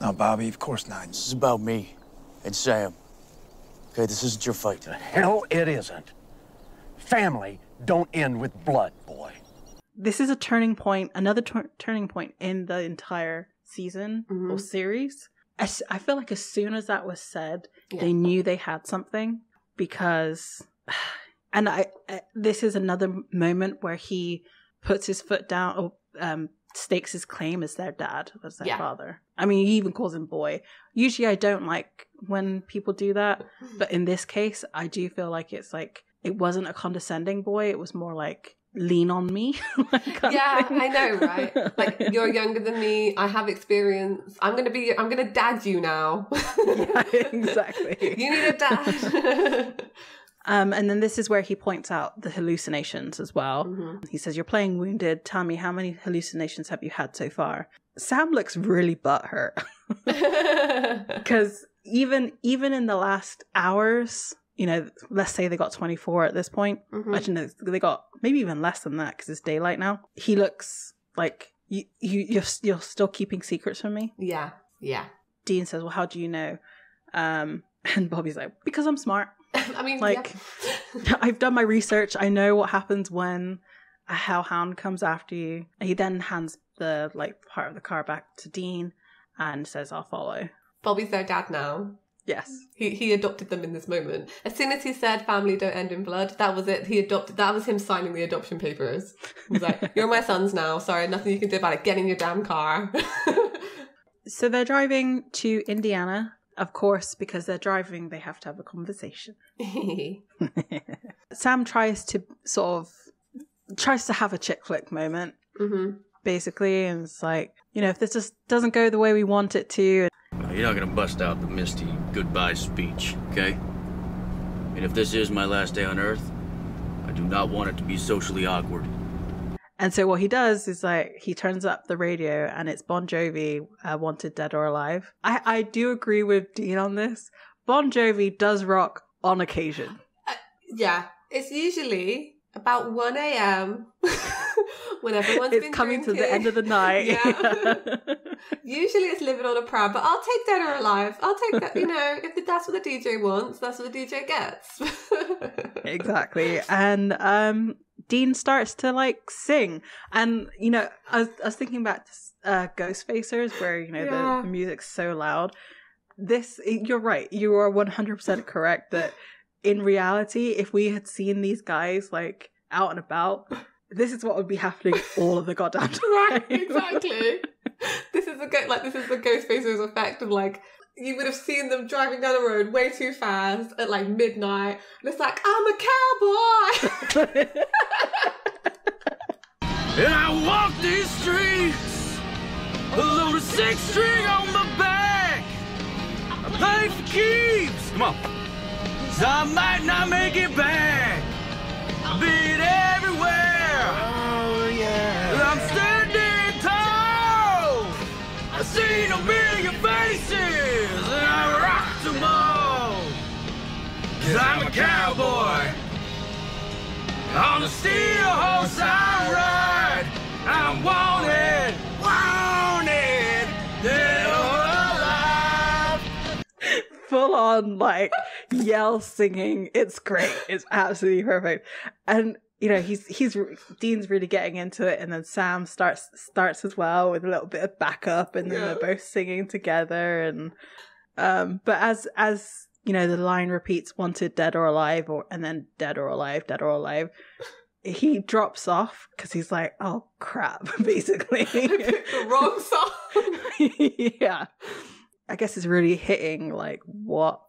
C: No, Bobby, of course not.
D: This is about me and Sam. Okay, this isn't your fight.
F: The hell it isn't. Family don't end with blood, boy.
B: This is a turning point, another turning point in the entire season or series. I feel like as soon as that was said, they knew they had something, because... And this is another moment where he puts his foot down, or stakes his claim as their dad, as their father. I mean, he even calls him boy. Usually I don't like when people do that, but in this case, I do feel like it's like, it wasn't a condescending boy, it was more like, lean on me.
A: Yeah, I know, right? Like, you're younger than me, I have experience, I'm gonna dad you now.
B: Yeah, exactly.
A: You need a dad.
B: And then this is where he points out the hallucinations as well. He says, you're playing wounded. Tell me, how many hallucinations have you had so far? Sam looks really butthurt. Because even in the last hours, you know, let's say they got 24 at this point. Actually, no, they got maybe even less than that because it's daylight now. He looks like you're still keeping secrets from me.
A: Yeah.
B: Dean says, well, how do you know? And Bobby's like, because I'm smart.
A: I mean,
B: like, I've done my research. I know what happens when a hellhound comes after you. He then hands the like part of the car back to Dean and says, I'll follow.
A: Bobby's their dad now.
B: Yes.
A: He adopted them in this moment. As soon as he said family don't end in blood, that was it. That was him signing the adoption papers. He was like, you're my sons now. Sorry, nothing you can do about it. Get in your damn car.
B: So they're driving to Indiana. Of course, because they're driving, they have to have a conversation. Sam tries to have a chick flick moment, basically, and it's like, you know, if this just doesn't go the way we want it to...
D: You're not gonna bust out the misty goodbye speech, okay? And if this is my last day on Earth, I do not want it to be socially awkward.
B: And so what he does is like, he turns up the radio and it's Bon Jovi, Wanted Dead or Alive. I do agree with Dean on this. Bon Jovi does rock on occasion.
A: Yeah, it's usually about 1 a.m. when everyone's
B: It's
A: been
B: coming
A: drinking.
B: to the end of the night.
A: Yeah. Usually it's living on a prayer, but I'll take dead or alive. I'll take that. If that's what the DJ wants, that's what the DJ gets.
B: Exactly. And Dean starts to like sing, and I was thinking back to Ghost Facers, where the music's so loud. You're right, you are 100% correct that in reality, if we had seen these guys like out and about, this is what would be happening all of the goddamn time.
A: Right, exactly. This is the Ghost Facers effect of like, you would have seen them driving down the road way too fast at like midnight, and it's like, I'm a cowboy.
D: And I walk these streets, a load of 6-string on my back. I pay for keeps. Come on. So I might not make it back. I'll be everywhere. Oh, yeah. I'm standing tall. I've seen a million faces, and I rock them all. 'Cause I'm a cowboy. On the steel horse I ride. I'm wanted, dead or alive.
B: Full on like yell singing. It's great. It's absolutely perfect. And Dean's really getting into it, and then Sam starts as well with a little bit of backup, and then they're both singing together. And but as the line repeats, wanted, dead or alive, and then dead or alive, he drops off because he's like, oh crap, basically.
A: I picked the wrong song.
B: Yeah. I guess it's really hitting like what,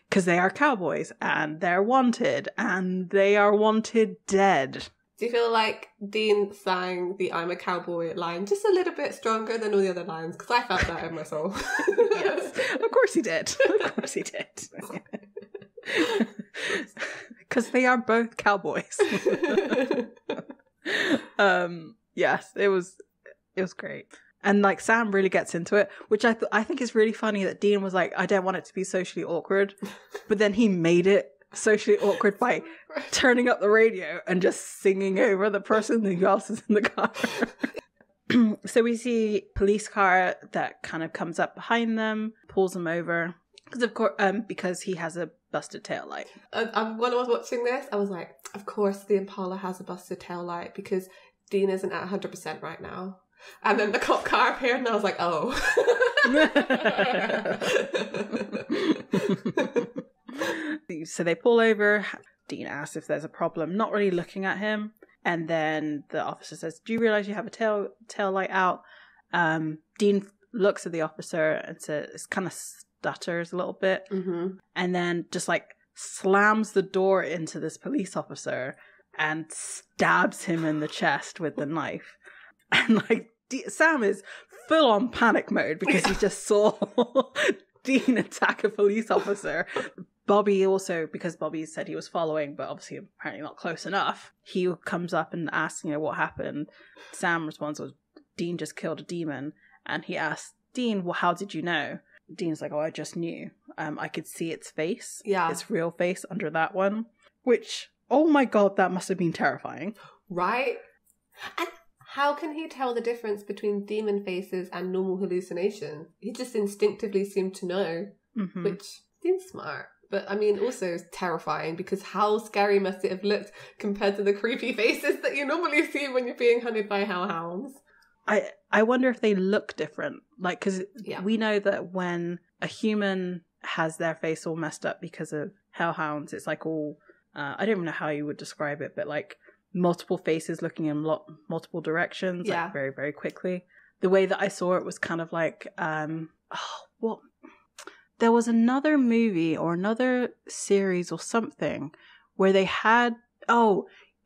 B: because they are cowboys and they're wanted, and they are wanted dead.
A: Do you feel like Dean sang the I'm a cowboy line just a little bit stronger than all the other lines? Because I felt that in my soul.
B: Yes, of course he did. Of course he did. Because they are both cowboys. Yes, it was great. And like Sam really gets into it, which I think is really funny that Dean was like, I don't want it to be socially awkward, but then he made it socially awkward by turning up the radio and just singing over the person who else is in the car. So we see police car that kind of comes up behind them, pulls them over because he has a busted tail light.
A: When I was watching this, I was like, of course the Impala has a busted tail light because Dean isn't at 100% right now. And then the cop car appeared, and I was like, oh.
B: So they pull over. Dean asks if there's a problem, not really looking at him. And then the officer says, do you realize you have a tail light out? Dean looks at the officer and says, kind of stutters a little bit. Mm-hmm. And then just like slams the door into this police officer and stabs him in the chest with the knife. And like Sam is full on panic mode because he just saw Dean attack a police officer. Bobby also, because Bobby said he was following, but obviously apparently not close enough, he comes up and asks, what happened. Sam responds, Dean just killed a demon. And he asks Dean, well, how did you know? Dean's like, I just knew. I could see its face. Yeah. Its real face under that one. Which, oh my God, that must have been terrifying.
A: Right? And how can he tell the difference between demon faces and normal hallucinations? He just instinctively seemed to know, which seems smart. But I mean, also terrifying, because how scary must it have looked compared to the creepy faces that you normally see when you're being hunted by hellhounds?
B: I wonder if they look different. Like, because we know that when a human has their face all messed up because of hellhounds, it's like all, I don't even know how you would describe it, but like multiple faces looking in multiple directions, like very, very quickly. The way that I saw it was kind of like, there was another movie or another series or something where they had,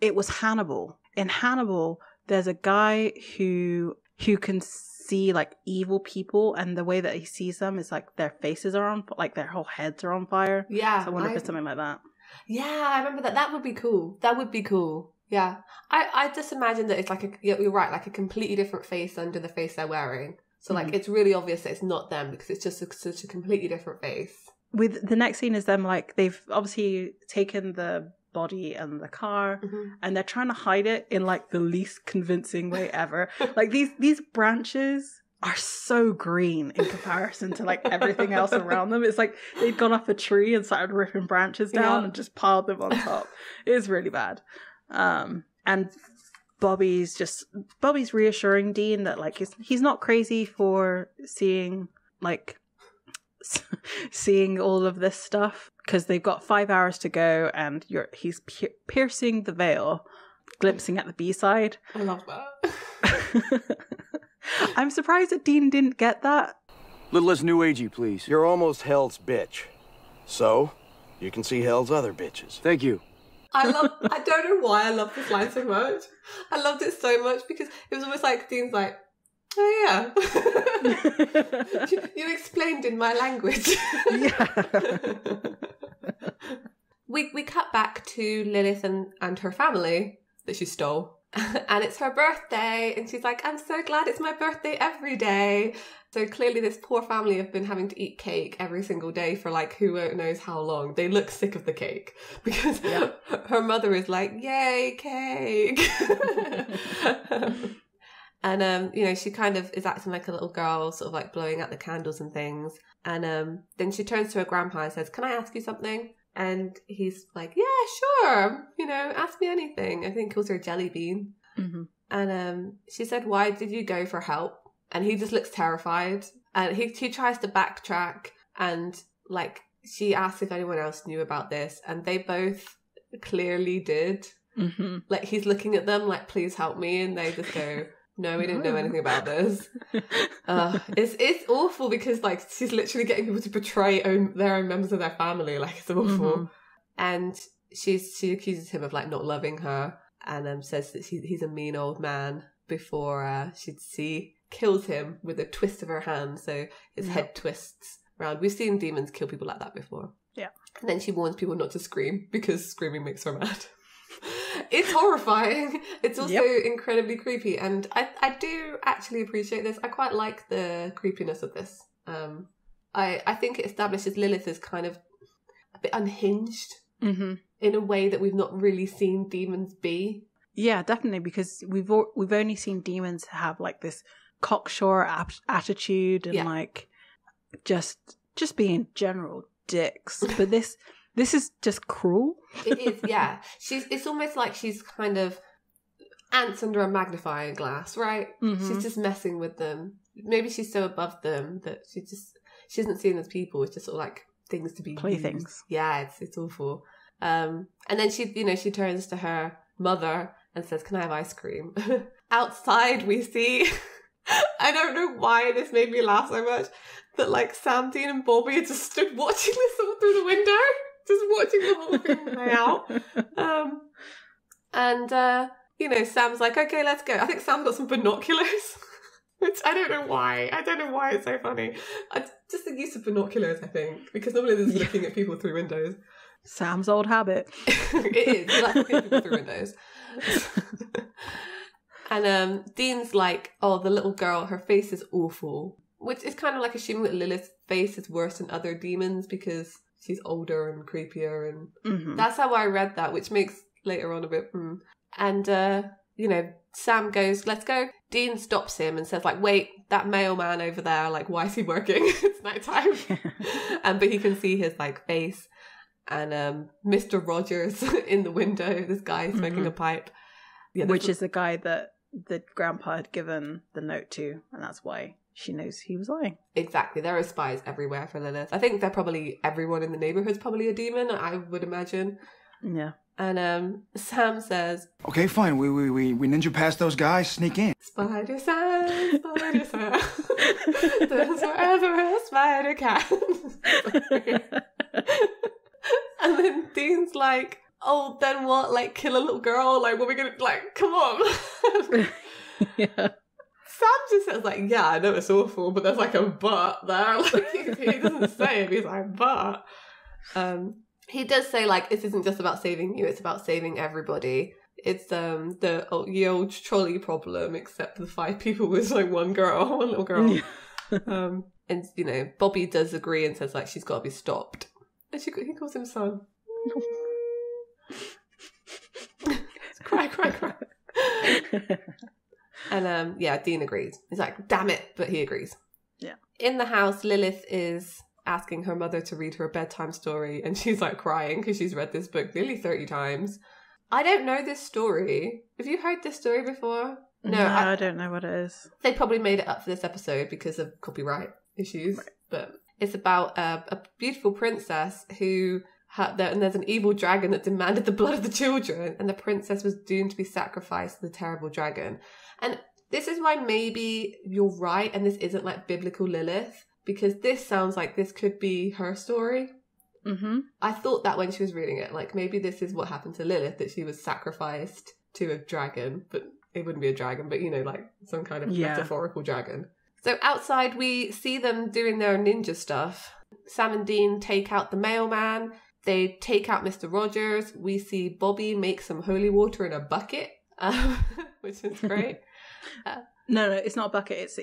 B: it was Hannibal. In Hannibal, there's a guy who can see like evil people, and the way that he sees them is like their faces are on, like their whole heads are on fire. Yeah. So I wonder if it's something like that.
A: Yeah, I remember that. That would be cool. Yeah. I just imagine that it's like you're right, like a completely different face under the face they're wearing. So like it's really obvious that it's not them because it's just such a completely different face.
B: With the next scene is them like they've obviously taken the body in the car, and they're trying to hide it in like the least convincing way ever. Like these branches are so green in comparison to like everything else around them. It's like they'd gone up a tree and started ripping branches down and just piled them on top. It was really bad. And Bobby's reassuring Dean that like he's not crazy for seeing all of this stuff, because they've got 5 hours to go, and he's piercing the veil, glimpsing at the B-side.
A: I love that.
B: I'm surprised that Dean didn't get that.
D: Little less new agey, please.
F: You're almost Hell's bitch. So, you can see Hell's other bitches.
D: Thank you.
A: I don't know why I love this line so much. I loved it so much because it was almost like Dean's like, oh yeah. you explained in my language.
B: Yeah.
A: We cut back to Lilith and her family that she stole. And it's her birthday, and she's like, I'm so glad it's my birthday every day. So clearly this poor family have been having to eat cake every single day for like who knows how long. They look sick of the cake because her mother is like, yay, cake. And you know, she kind of is acting like a little girl, sort of like blowing out the candles and things. And then she turns to her grandpa and says, can I ask you something? And he's like, yeah, sure. You know, ask me anything. I think it was her jelly bean.
B: Mm-hmm.
A: And she said, why did you go for help? And he just looks terrified. And he tries to backtrack. And like, she asks if anyone else knew about this. And they both clearly did.
B: Mm-hmm.
A: Like, he's looking at them like, please help me. And they just go, no, we didn't know anything about this. It's awful because like she's literally getting people to betray their own members of their family. Like, it's awful.
B: Mm-hmm.
A: And she accuses him of like not loving her, and says that he's a mean old man before she kills him with a twist of her hand, so his head twists around. We've seen demons kill people like that before.
B: Yeah.
A: And then she warns people not to scream because screaming makes her mad. It's horrifying. It's also incredibly creepy, and I do actually appreciate this. I quite like the creepiness of this. I think it establishes Lilith as kind of a bit unhinged in a way that we've not really seen demons be.
B: Yeah, definitely, because we've only seen demons have like this cocksure attitude and like just being general dicks. But this is just cruel.
A: It is, yeah. It's almost like she's kind of ants under a magnifying glass, right? Mm-hmm. She's just messing with them. Maybe she's so above them that she doesn't see them as people. It's just sort of like things to be
B: playthings.
A: Used. Yeah, it's awful. And then she turns to her mother and says, "Can I have ice cream?" Outside, we see. I don't know why this made me laugh so much. That like Sam, Dean, and Bobby just stood watching this all through the window. Just watching the whole thing play out. You know, Sam's like, okay, let's go. I think Sam's got some binoculars, which I don't know why. I don't know why it's so funny. Just the use of binoculars, I think, because normally they're just looking at people through windows.
B: Sam's old habit.
A: It is. He likes looking at people through windows. And Dean's like, oh, the little girl, her face is awful. Which is kind of like assuming that Lilith's face is worse than other demons because she's older and creepier, and that's how I read that, which makes later on a bit. And you know, Sam goes, "Let's go." Dean stops him and says, "Like, wait, that mailman over there, like, why is he working? It's nighttime." But he can see his like face, and Mr. Rogers in the window. This guy smoking a pipe,
B: which is the guy that the grandpa had given the note to, and that's why she knows he was lying. Exactly.
A: There are spies everywhere for Lilith. I think everyone in the neighborhood's probably a demon, I would imagine.
B: Yeah.
A: And Sam says,
C: okay, fine. We ninja past those guys, sneak in.
A: Spider Sam, Spider Sam. There's wherever a spider can. And then Dean's like, oh, then what? Like, kill a little girl? Like, what are we gonna, like, come on.
B: Yeah.
A: Sam just says, like, yeah, I know it's awful, but there's like a but there. Like, he doesn't say it, he's like, but. He does say, like, this isn't just about saving you, it's about saving everybody. It's the old trolley problem, except the 5 people was like one little girl. Yeah. And, you know, Bobby does agree and says, like, she's got to be stopped. And he calls him son. And Dean agrees. He's like, damn it, but he agrees.
B: Yeah.
A: In the house, Lilith is asking her mother to read her a bedtime story, and she's like crying because she's read this book nearly 30 times. I don't know this story. Have you heard this story before?
B: No, I don't know what it is.
A: They probably made it up for this episode because of copyright issues. Right. But it's about a beautiful princess who and there's an evil dragon that demanded the blood of the children, and the princess was doomed to be sacrificed to the terrible dragon. And this is why maybe you're right, and this isn't like biblical Lilith, because this sounds like this could be her story.
B: Mm-hmm.
A: I thought that when she was reading it, like maybe this is what happened to Lilith, that she was sacrificed to a dragon, but it wouldn't be a dragon, but like some kind of metaphorical dragon. So outside we see them doing their ninja stuff. Sam and Dean take out the mailman. They take out Mr. Rogers. We see Bobby make some holy water in a bucket, which is great.
B: No, it's not a bucket. It's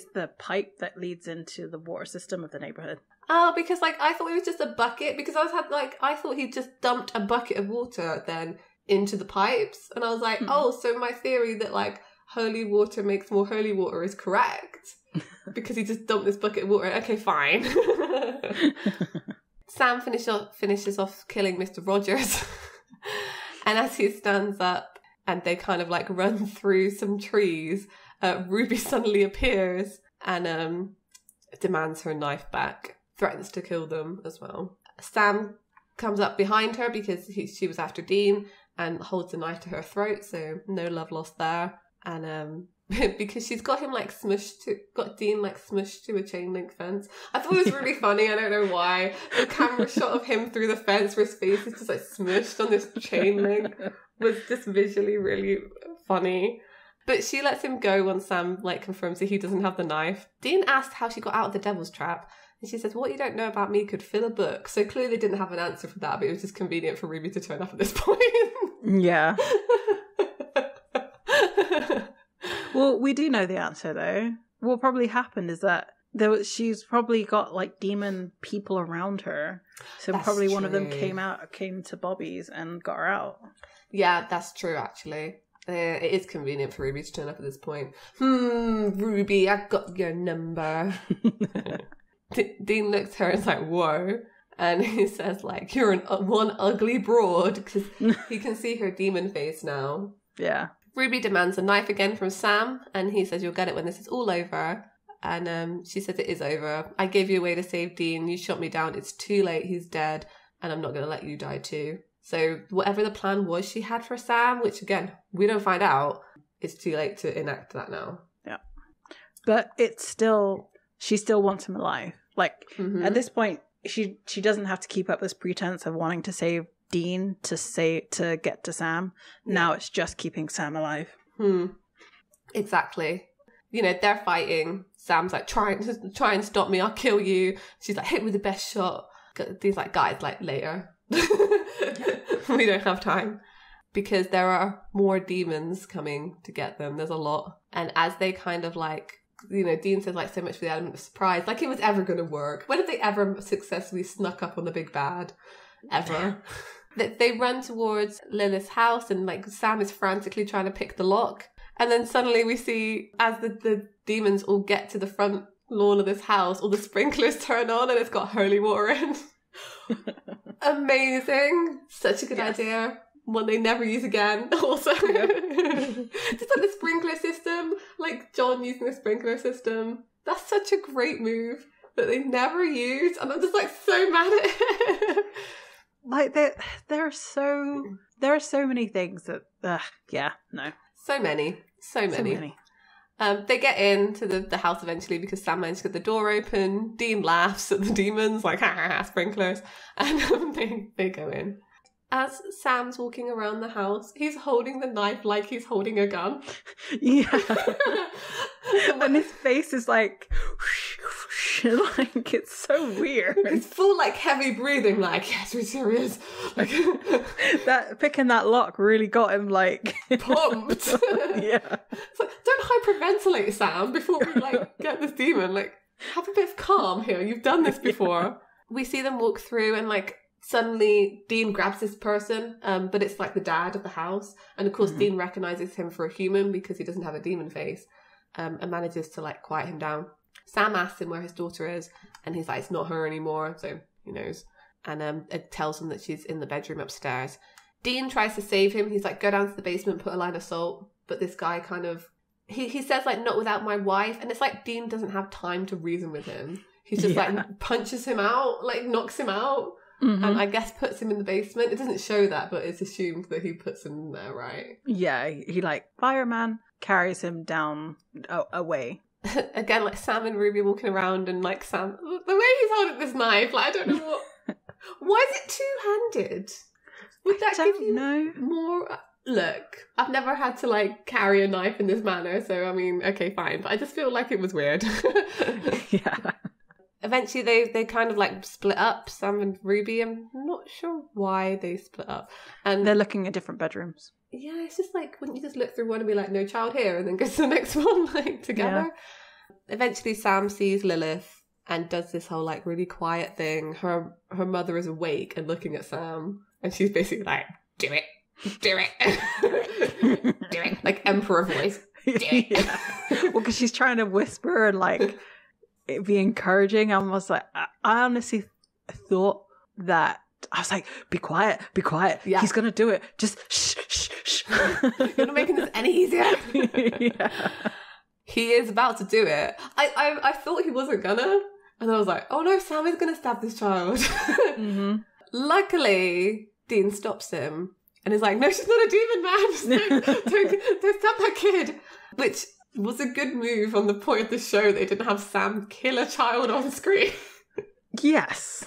B: the pipe that leads into the water system of the neighborhood.
A: Oh, because I thought it was just a bucket, because I thought he just dumped a bucket of water then into the pipes, and I was like, so my theory that holy water makes more holy water is correct. Because he just dumped this bucket of water. Okay, fine. Sam finishes off killing Mr. Rogers. And as he stands up and they kind of run through some trees, Ruby suddenly appears and demands her knife back. Threatens to kill them as well. Sam comes up behind her because she was after Dean and holds the knife to her throat, so no love lost there. And because she's got him got Dean smushed to a chain link fence. I thought it was really funny. I don't know why. The camera shot of him through the fence where his face is just smushed on this chain link was just visually really funny. But she lets him go once Sam confirms that he doesn't have the knife. Dean asked how she got out of the devil's trap, and she says, "What you don't know about me could fill a book." So clearly they didn't have an answer for that, but it was just convenient for Ruby to turn up at this point.
B: Yeah. Well, we do know the answer, though. What probably happened is that she's probably got demon people around her. So that's probably true. One of them came to Bobby's and got her out. Yeah, that's true, actually. It is convenient for Ruby to turn up at this point. Ruby, I've got your number. Dean looks at her and is like, whoa. And he says, you're one ugly broad, because he can see her demon face now. Yeah. Ruby demands a knife again from Sam, and he says, you'll get it when this is all over. And she says, it is over. I gave you a way to save Dean. You shot me down. It's too late. He's dead. And I'm not going to let you die too. So whatever the plan was she had for Sam, which again, we don't find out, it's too late to enact that now. Yeah. But she still wants him alive. At this point, she doesn't have to keep up this pretense of wanting to save Dean to get to Sam. Now it's just keeping Sam alive. Exactly. They're fighting. Sam's try and stop me, I'll kill you. She's hit with the best shot. These guys later. We don't have time. Because there are more demons coming to get them. There's a lot. And as they kind of Dean says so much for the element of surprise. It was ever going to work. When have they ever successfully snuck up on the big bad? Ever. They run towards Lilith's house and Sam is frantically trying to pick the lock. And then suddenly we see as the demons all get to the front lawn of this house, all the sprinklers turn on and it's got holy water in. Amazing. Such a good idea. One they never use again. Also. Yep. Just the sprinkler system, John using the sprinkler system. That's such a great move that they never use. And I'm just so mad at it. There are so many things that so many they get into the house eventually because Sam managed to get the door open. Dean laughs at the demons sprinklers, and they go in. As Sam's walking around the house, he's holding the knife like he's holding a gun. Yeah. And his face is it's so weird. It's full heavy breathing, yes, we're serious. That picking that lock really got him pumped. Yeah. It's don't hyperventilate, Sam, before we get this demon. Have a bit of calm here. You've done this before. We see them walk through and
A: suddenly Dean grabs this person, but it's like the dad of the house. And of course, Dean recognizes him for a human because he doesn't have a demon face, and manages to like quiet him down. Sam asks him where his daughter is, and he's like, it's not her anymore, so who knows. And it tells him that she's in the bedroom upstairs. Dean tries to save him. He's like, go down to the basement, put a line of salt. But this guy kind of, he says like, not without my wife. And it's like Dean doesn't have time to reason with him. He's just like punches him out, like knocks him out. And I guess puts him in the basement. It doesn't show that, but it's assumed that he puts him there, right?
B: Yeah, he like, fireman carries him down away.
A: Again, like Sam and Ruby walking around, and like Sam, the way he's holding this knife, like I don't know what. Why is it two-handed? Would that give you more? Look, I've never had to like carry a knife in this manner, so I mean, okay, fine. But I just feel like it was weird.
B: Yeah.
A: Eventually, they kind of like split up, Sam and Ruby. I'm not sure why they split up, and
B: they're looking at different bedrooms.
A: Yeah, it's just like, wouldn't you just look through one and be like, no child here, and then go to the next one like together? Yeah. Eventually, Sam sees Lilith and does this whole like really quiet thing. Her mother is awake and looking at Sam, and she's basically like, do it, do it, do it, like emperor voice. Do it.
B: Yeah. Well, because she's trying to whisper and like be encouraging. I was like, I honestly thought that. I was like, be quiet, be quiet. Yeah. He's going to do it. Just shh, shh, shh.
A: You're not making this any easier.
B: Yeah.
A: He is about to do it. I thought he wasn't gonna. And I was like, oh no, Sam is going to stab this child. Luckily, Dean stops him and is like, no, she's not a demon, man. Don't stab that kid. Which was a good move on the point of the show. They didn't have Sam kill a child on screen.
B: Yes.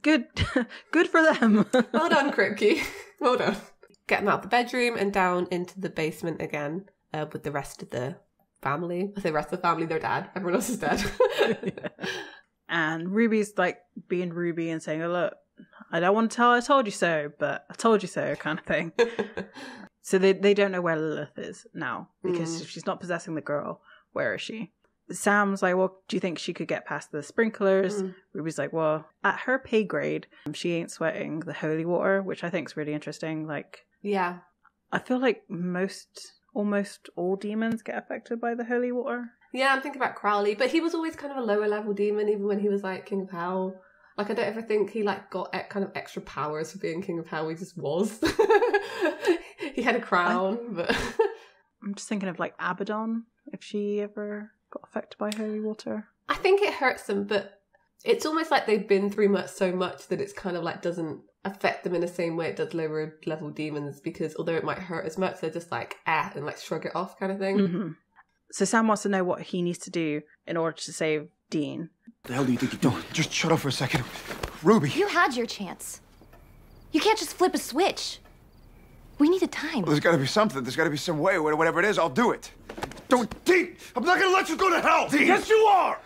B: Good for them.
A: Well done, Kripke. Well done. Get them out of the bedroom and down into the basement again with the rest of the family. I say rest of the family, their dad. Everyone else is dead.
B: Yeah. And Ruby's like being Ruby and saying, oh, look, I don't want to tell I told you so, but I told you so kind of thing. So they don't know where Lilith is now because if she's not possessing the girl, where is she? Sam's like, well, do you think she could get past the sprinklers? Ruby's like, well, at her pay grade, she ain't sweating the holy water, which I think is really interesting. Like,
A: yeah,
B: I feel like almost all demons get affected by the holy water.
A: Yeah, I'm thinking about Crowley, but he was always kind of a lower level demon, even when he was like King of Hell. Like, I don't ever think he like got kind of extra powers for being King of Hell. He just was. He had a crown, but
B: I'm just thinking of like Abaddon, if she ever got affected by holy water.
A: I think it hurts them, but it's almost like they've been through so much that it's kind of like doesn't affect them in the same way it does lower level demons, because although it might hurt as much, they're just like and like shrug it off kind of thing.
B: So Sam wants to know what he needs to do in order to save Dean.
C: The hell do you think you're doing? Just shut up for a second. Ruby.
E: You had your chance. You can't just flip a switch. We needed time.
C: Well, there's got to be something. There's got to be some way. Whatever it is, I'll do it. Don't, Dean! I'm not going to let you go to hell! Dean! Yes, you are!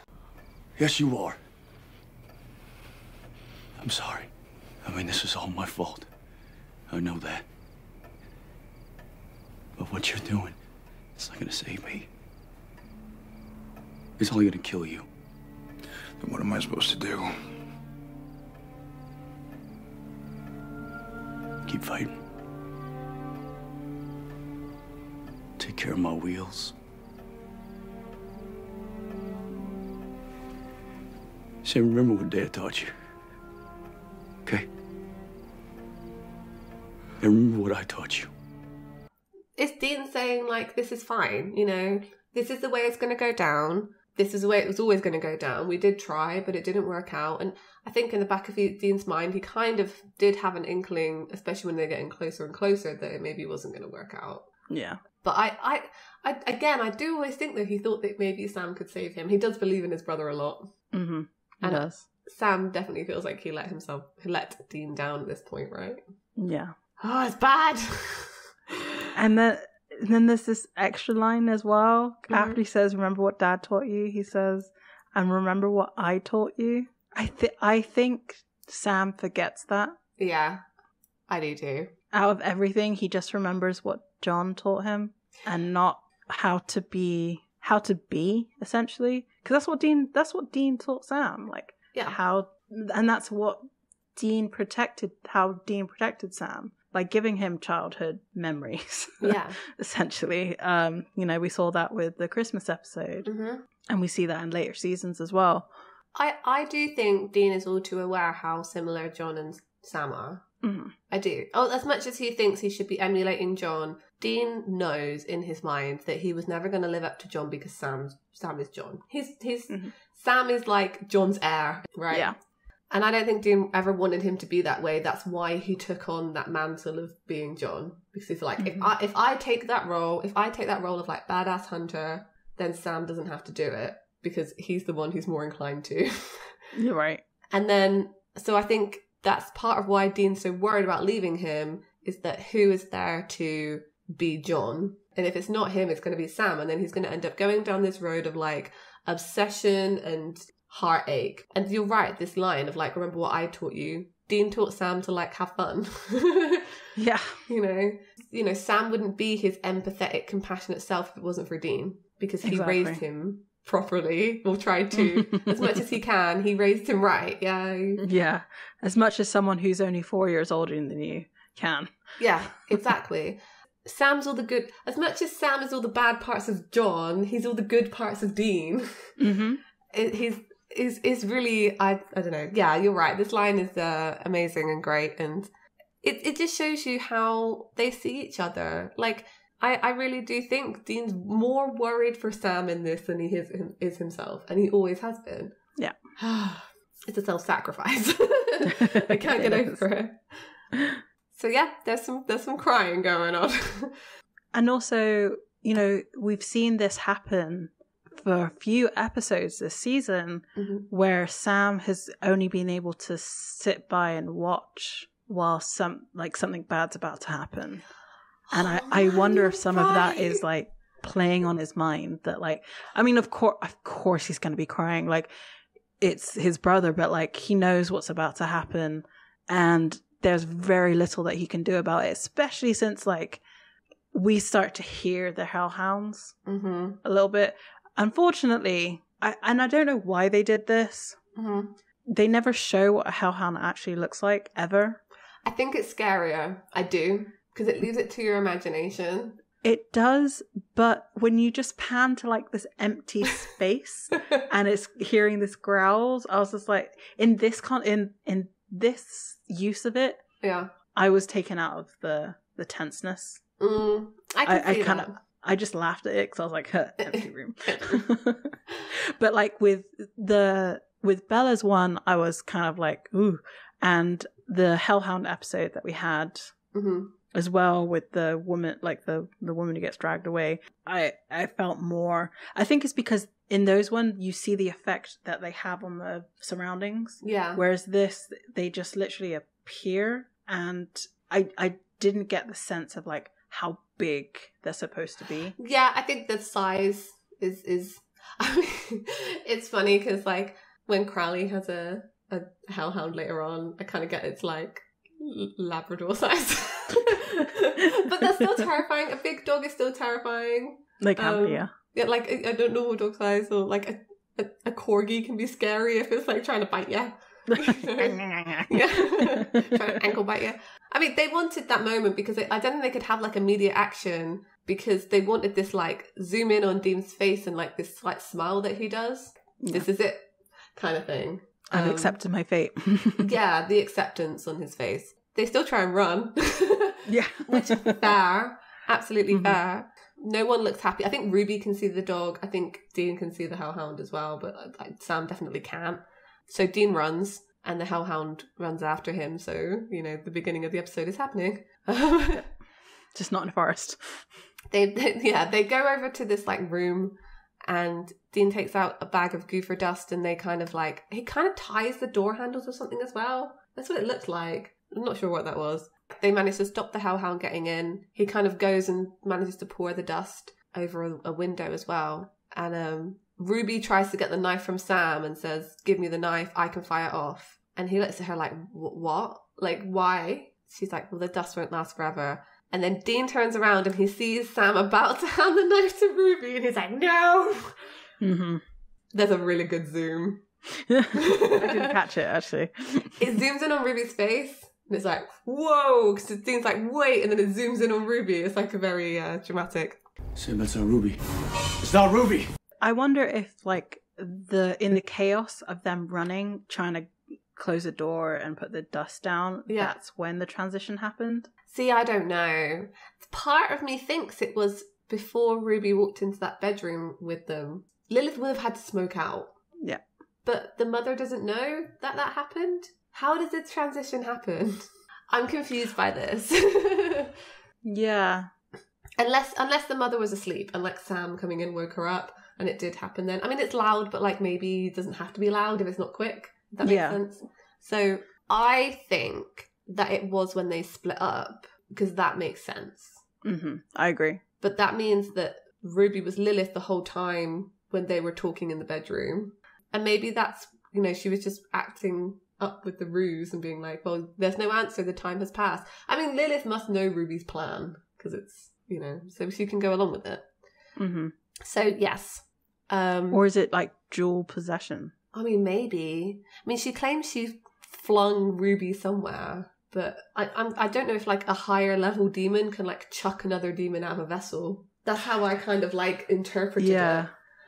D: Yes, you are. I'm sorry. I mean, this is all my fault. I know that. But what you're doing, it's not going to save me. It's only going to kill you.
C: Then what am I supposed to do?
D: Keep fighting. Take care of my wheels. Say, remember what Dad taught you. Okay? And remember what I taught you.
A: Is Dean saying, like, this is fine, you know? This is the way it's going to go down. This is the way it was always going to go down. We did try, but it didn't work out. And I think in the back of Dean's mind, he kind of did have an inkling, especially when they're getting closer and closer, that it maybe wasn't going to work out.
B: Yeah.
A: But I do always think that he thought that maybe Sam could save him. He does believe in his brother a lot.
B: He does.
A: Sam definitely feels like he let Dean down at this point, right?
B: Yeah.
A: Oh, it's bad.
B: And then there's this extra line as well. After he says, remember what Dad taught you, he says, and remember what I taught you. I think Sam forgets that.
A: Yeah, I do too.
B: Out of everything, he just remembers what John taught him and not how to be essentially. Because that's what Dean taught Sam. Like,
A: yeah.
B: And that's what Dean protected Sam by giving him childhood memories.
A: Yeah.
B: Essentially. We saw that with the Christmas episode.
A: Mm-hmm.
B: And we see that in later seasons as well.
A: I do think Dean is all too aware how similar John and Sam are.
B: Mm-hmm.
A: I do. Oh, as much as he thinks he should be emulating John, Dean knows in his mind that he was never going to live up to John because Sam is John. Sam is like John's heir, right?
B: Yeah.
A: And I don't think Dean ever wanted him to be that way. That's why he took on that mantle of being John. Because he's like, if I take that role of like badass hunter, then Sam doesn't have to do it because he's the one who's more inclined to.
B: You're right.
A: And then, so I think that's part of why Dean's so worried about leaving him, is that who is there to be John? And if it's not him, it's going to be Sam. And then he's going to end up going down this road of like obsession and heartache. And you're right, this line of like, remember what I taught you? Dean taught Sam to like have fun.
B: Yeah.
A: You know, Sam wouldn't be his empathetic, compassionate self if it wasn't for Dean, because he raised him properly, or tried to, as much as he can. He raised him right. Yeah.
B: As much as someone who's only 4 years older than you can.
A: Yeah, exactly. Sam's all the good, as much as Sam is all the bad parts of John, he's all the good parts of Dean.
B: Mm-hmm.
A: He's really, I don't know. Yeah, you're right. This line is amazing and great, and it just shows you how they see each other. Like, I really do think Dean's more worried for Sam in this than he is himself, and he always has been.
B: Yeah.
A: It's a self-sacrifice. I can't get over it. So yeah, there's some crying going on.
B: And also, we've seen this happen for a few episodes this season, where Sam has only been able to sit by and watch while something bad's about to happen. And I wonder if some of that is like playing on his mind, that like, I mean, of course he's going to be crying. Like, it's his brother, but like, he knows what's about to happen, and there's very little that he can do about it, especially since like we start to hear the hellhounds a little bit. Unfortunately, I don't know why they did this. They never show what a hellhound actually looks like, ever.
A: I think it's scarier. I do. Because it leaves it to your imagination.
B: It does, but when you just pan to like this empty space and it's hearing this growls, I was just like, in this use of it,
A: yeah,
B: I was taken out of the tenseness. I just laughed at it because I was like, empty room. But like with Bella's one, I was kind of like, ooh. And the Hellhound episode that we had as well, with the woman, like the woman who gets dragged away, I felt more. I think it's because in those ones you see the effect that they have on the surroundings.
A: Yeah.
B: Whereas this, they just literally appear, and I didn't get the sense of like how big they're supposed to be.
A: Yeah, I think the size is I mean, it's funny because like when Crowley has a hellhound later on, I kind of get it's like Labrador size. But that's still terrifying. A big dog is still terrifying.
B: Like yeah,
A: like I don't know what dog size, or like a corgi can be scary if it's like trying to bite you. Yeah. Trying to ankle bite you. I mean, they wanted that moment because I don't think they could have like immediate action, because they wanted this like zoom in on Dean's face and like this like smile that he does. Yeah. This is it kind of thing.
B: I've accepted my fate.
A: Yeah, the acceptance on his face. They still try and run.
B: Yeah.
A: Which is fair. Absolutely fair. No one looks happy. I think Ruby can see the dog. I think Dean can see the hellhound as well, but Sam definitely can't. So Dean runs, and the hellhound runs after him. So, the beginning of the episode is happening.
B: Just not in a forest.
A: They go over to this like room, and Dean takes out a bag of goofer dust, and he kind of ties the door handles or something as well. That's what it looked like. I'm not sure what that was. They manage to stop the hellhound getting in. He kind of goes and manages to pour the dust over a window as well. And Ruby tries to get the knife from Sam and says, "Give me the knife, I can fire it off." And he looks at her like, "What? Like, why?" She's like, "Well, the dust won't last forever." And then Dean turns around and he sees Sam about to hand the knife to Ruby, and he's like, "No!" There's a really good zoom.
B: I didn't catch it, actually.
A: It zooms in on Ruby's face, and it's like, whoa, because it seems like, wait, and then it zooms in on Ruby. It's like a very dramatic.
D: Sam, that's not Ruby. It's not Ruby!
B: I wonder if, like, in the chaos of them running, trying to close the door and put the dust down, that's when the transition happened.
A: See, I don't know. Part of me thinks it was before Ruby walked into that bedroom with them. Lilith would have had to smoke out.
B: Yeah.
A: But the mother doesn't know that happened? How did the transition happen? I'm confused by this.
B: Yeah.
A: Unless the mother was asleep and like Sam coming in woke her up and it did happen then. I mean, it's loud, but like maybe it doesn't have to be loud if it's not quick. If that makes sense. So I think that it was when they split up because that makes sense.
B: Mm-hmm. I agree.
A: But that means that Ruby was Lilith the whole time when they were talking in the bedroom. And maybe that's, she was just acting up with the ruse and being like, well, there's no answer. The time has passed. I mean, Lilith must know Ruby's plan because it's, so she can go along with it.
B: Mm-hmm.
A: So, yes.
B: Or is it like dual possession?
A: I mean, maybe. I mean, she claims she flung Ruby somewhere, but I don't know if like a higher level demon can like chuck another demon out of a vessel. That's how I kind of like interpreted it.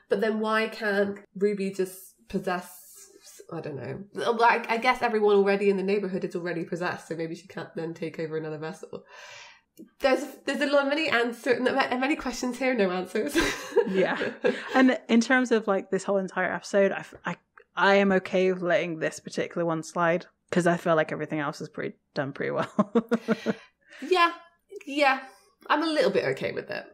A: But then why can't Ruby just possess? I don't know. Like, I guess everyone already in the neighborhood is already possessed, so maybe she can't then take over another vessel. There's a lot many questions here, no answers.
B: Yeah. And in terms of like this whole entire episode, I am okay with letting this particular one slide because I feel like everything else is done pretty well.
A: Yeah. I'm a little bit okay with it.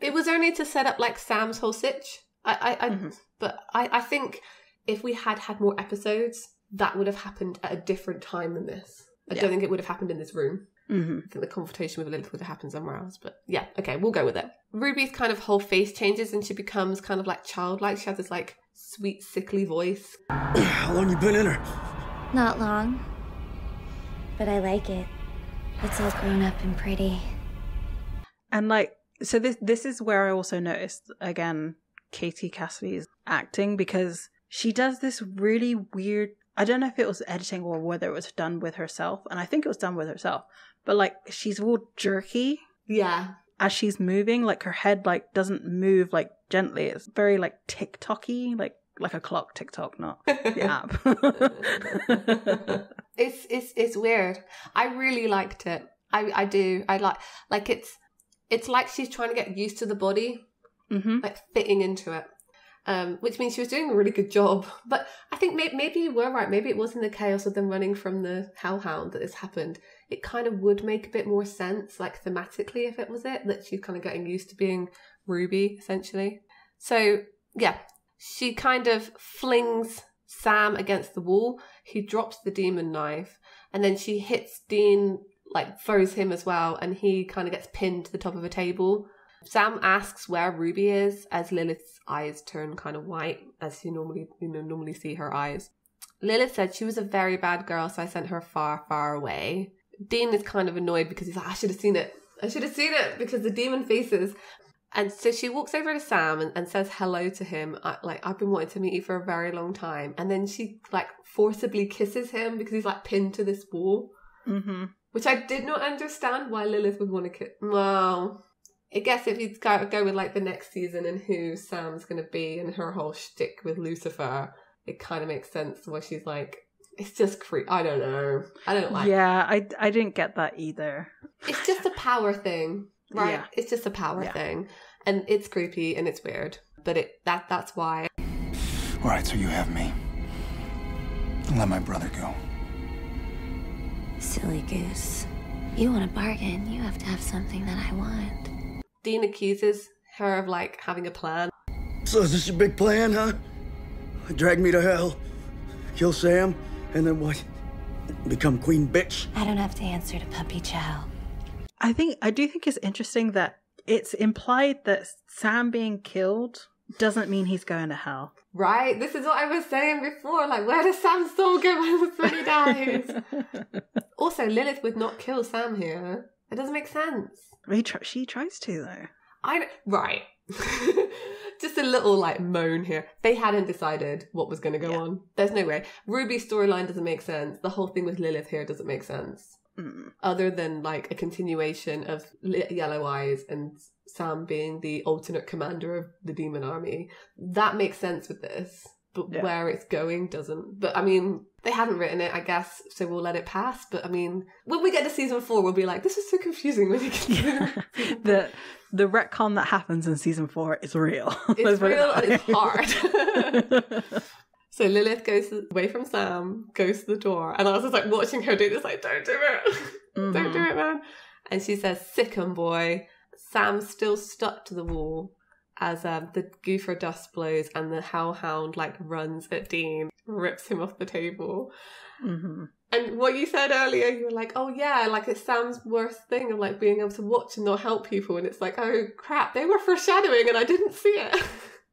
A: It was only to set up like Sam's whole sitch. But I think if we had more episodes, that would have happened at a different time than this. I don't think it would have happened in this room.
B: Mm-hmm.
A: I think the confrontation with Lilith would have happened somewhere else. But yeah, okay, we'll go with it. Ruby's kind of whole face changes and she becomes kind of like childlike. She has this like sweet, sickly voice.
D: How long you been in her?
E: Not long. But I like it. It's all grown up and pretty.
B: And like, so this is where I also noticed, again, Katie Cassidy's acting, because she does this really weird, I don't know if it was editing or whether it was done with herself, and I think it was done with herself, but like she's all jerky.
A: Yeah.
B: As she's moving, like her head like doesn't move like gently. It's very like tick-tocky, like a clock tick-tock, not the app.
A: It's weird. I really liked it. I do. I like it's like she's trying to get used to the body, like fitting into it. Which means she was doing a really good job. But I think maybe you were right. Maybe it was in the chaos of them running from the Hellhound that this happened. It kind of would make a bit more sense, like thematically, if it was it, that she's kind of getting used to being Ruby, essentially. So, yeah, she kind of flings Sam against the wall. He drops the demon knife, and then she hits Dean, like throws him as well, and he kind of gets pinned to the top of a table. Sam asks where Ruby is as Lilith's eyes turn kind of white, as you normally see her eyes. Lilith said she was a very bad girl, so I sent her far, far away. Dean is kind of annoyed because he's like, I should have seen it because the demon faces. And so she walks over to Sam and says hello to him. I've been wanting to meet you for a very long time. And then she like forcibly kisses him because he's like pinned to this wall. Mm-hmm. Which I did not understand why Lilith would want to kiss. Well, I guess if you go with like the next season and who Sam's going to be and her whole shtick with Lucifer, it kind of makes sense why she's like, it's just I don't know. I don't like it.
B: Yeah, I didn't get that either.
A: It's just a power thing, right?
B: Yeah.
A: It's just a power thing. And it's creepy and it's weird. But that's why.
C: All right, so you have me. Let my brother go.
E: Silly goose. You want a bargain, you have to have something that I want.
A: Dean accuses her of like having a plan.
D: So is this your big plan, huh? Drag me to hell, kill Sam, and then what? Become queen bitch?
E: I don't have to answer to Puppy Chow.
B: I do think it's interesting that it's implied that Sam being killed doesn't mean he's going to hell.
A: Right? This is what I was saying before. Like, where does Sam's soul go when he dies? Also, Lilith would not kill Sam here. It doesn't make sense.
B: She tries to, though.
A: Right. Just a little like moan here. They hadn't decided what was going to go on. There's no way. Ruby's storyline doesn't make sense. The whole thing with Lilith here doesn't make sense. Other than like a continuation of Yellow Eyes and Sam being the alternate commander of the demon army. That makes sense with this. But where it's going doesn't. But I mean, they hadn't written it, I guess, so we'll let it pass. But I mean, when we get to season 4, we'll be like, this is so confusing when you get
B: the retcon that happens in season 4 is real.
A: It's real and it's hard. So Lilith goes away from Sam, goes to the door, and I was just like watching her do this, like, don't do it. Don't do it, man. And she says, sick 'em, boy. Sam's still stuck to the wall as the goofer dust blows and the hellhound like runs at Dean, rips him off the table. And what you said earlier, you were like, oh yeah, like it's Sam's worst thing of like being able to watch and not help people. And it's like, oh crap, they were foreshadowing and I didn't see it.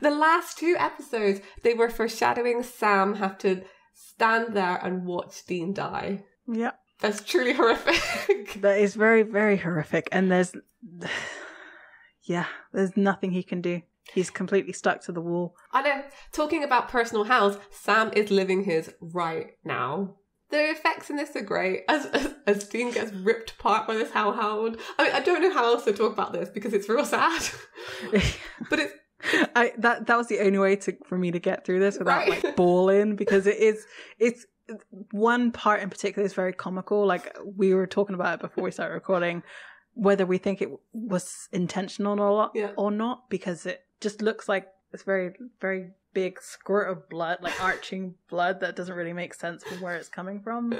A: The last 2 episodes, they were foreshadowing Sam have to stand there and watch Dean die.
B: Yeah.
A: That's truly horrific.
B: That is very, very horrific. And there's nothing he can do. He's completely stuck to the wall.
A: I know. Talking about personal hells, Sam is living his right now. The effects in this are great. As Dean gets ripped apart by this hellhound. I mean, I don't know how else to talk about this because it's real sad. But it's...
B: that was the only way for me to get through this without like bawling, because it's one part in particular is very comical. Like we were talking about it before we started recording, whether we think it was intentional or not, because it just looks like it's very, very big squirt of blood, like arching blood that doesn't really make sense from where it's coming from.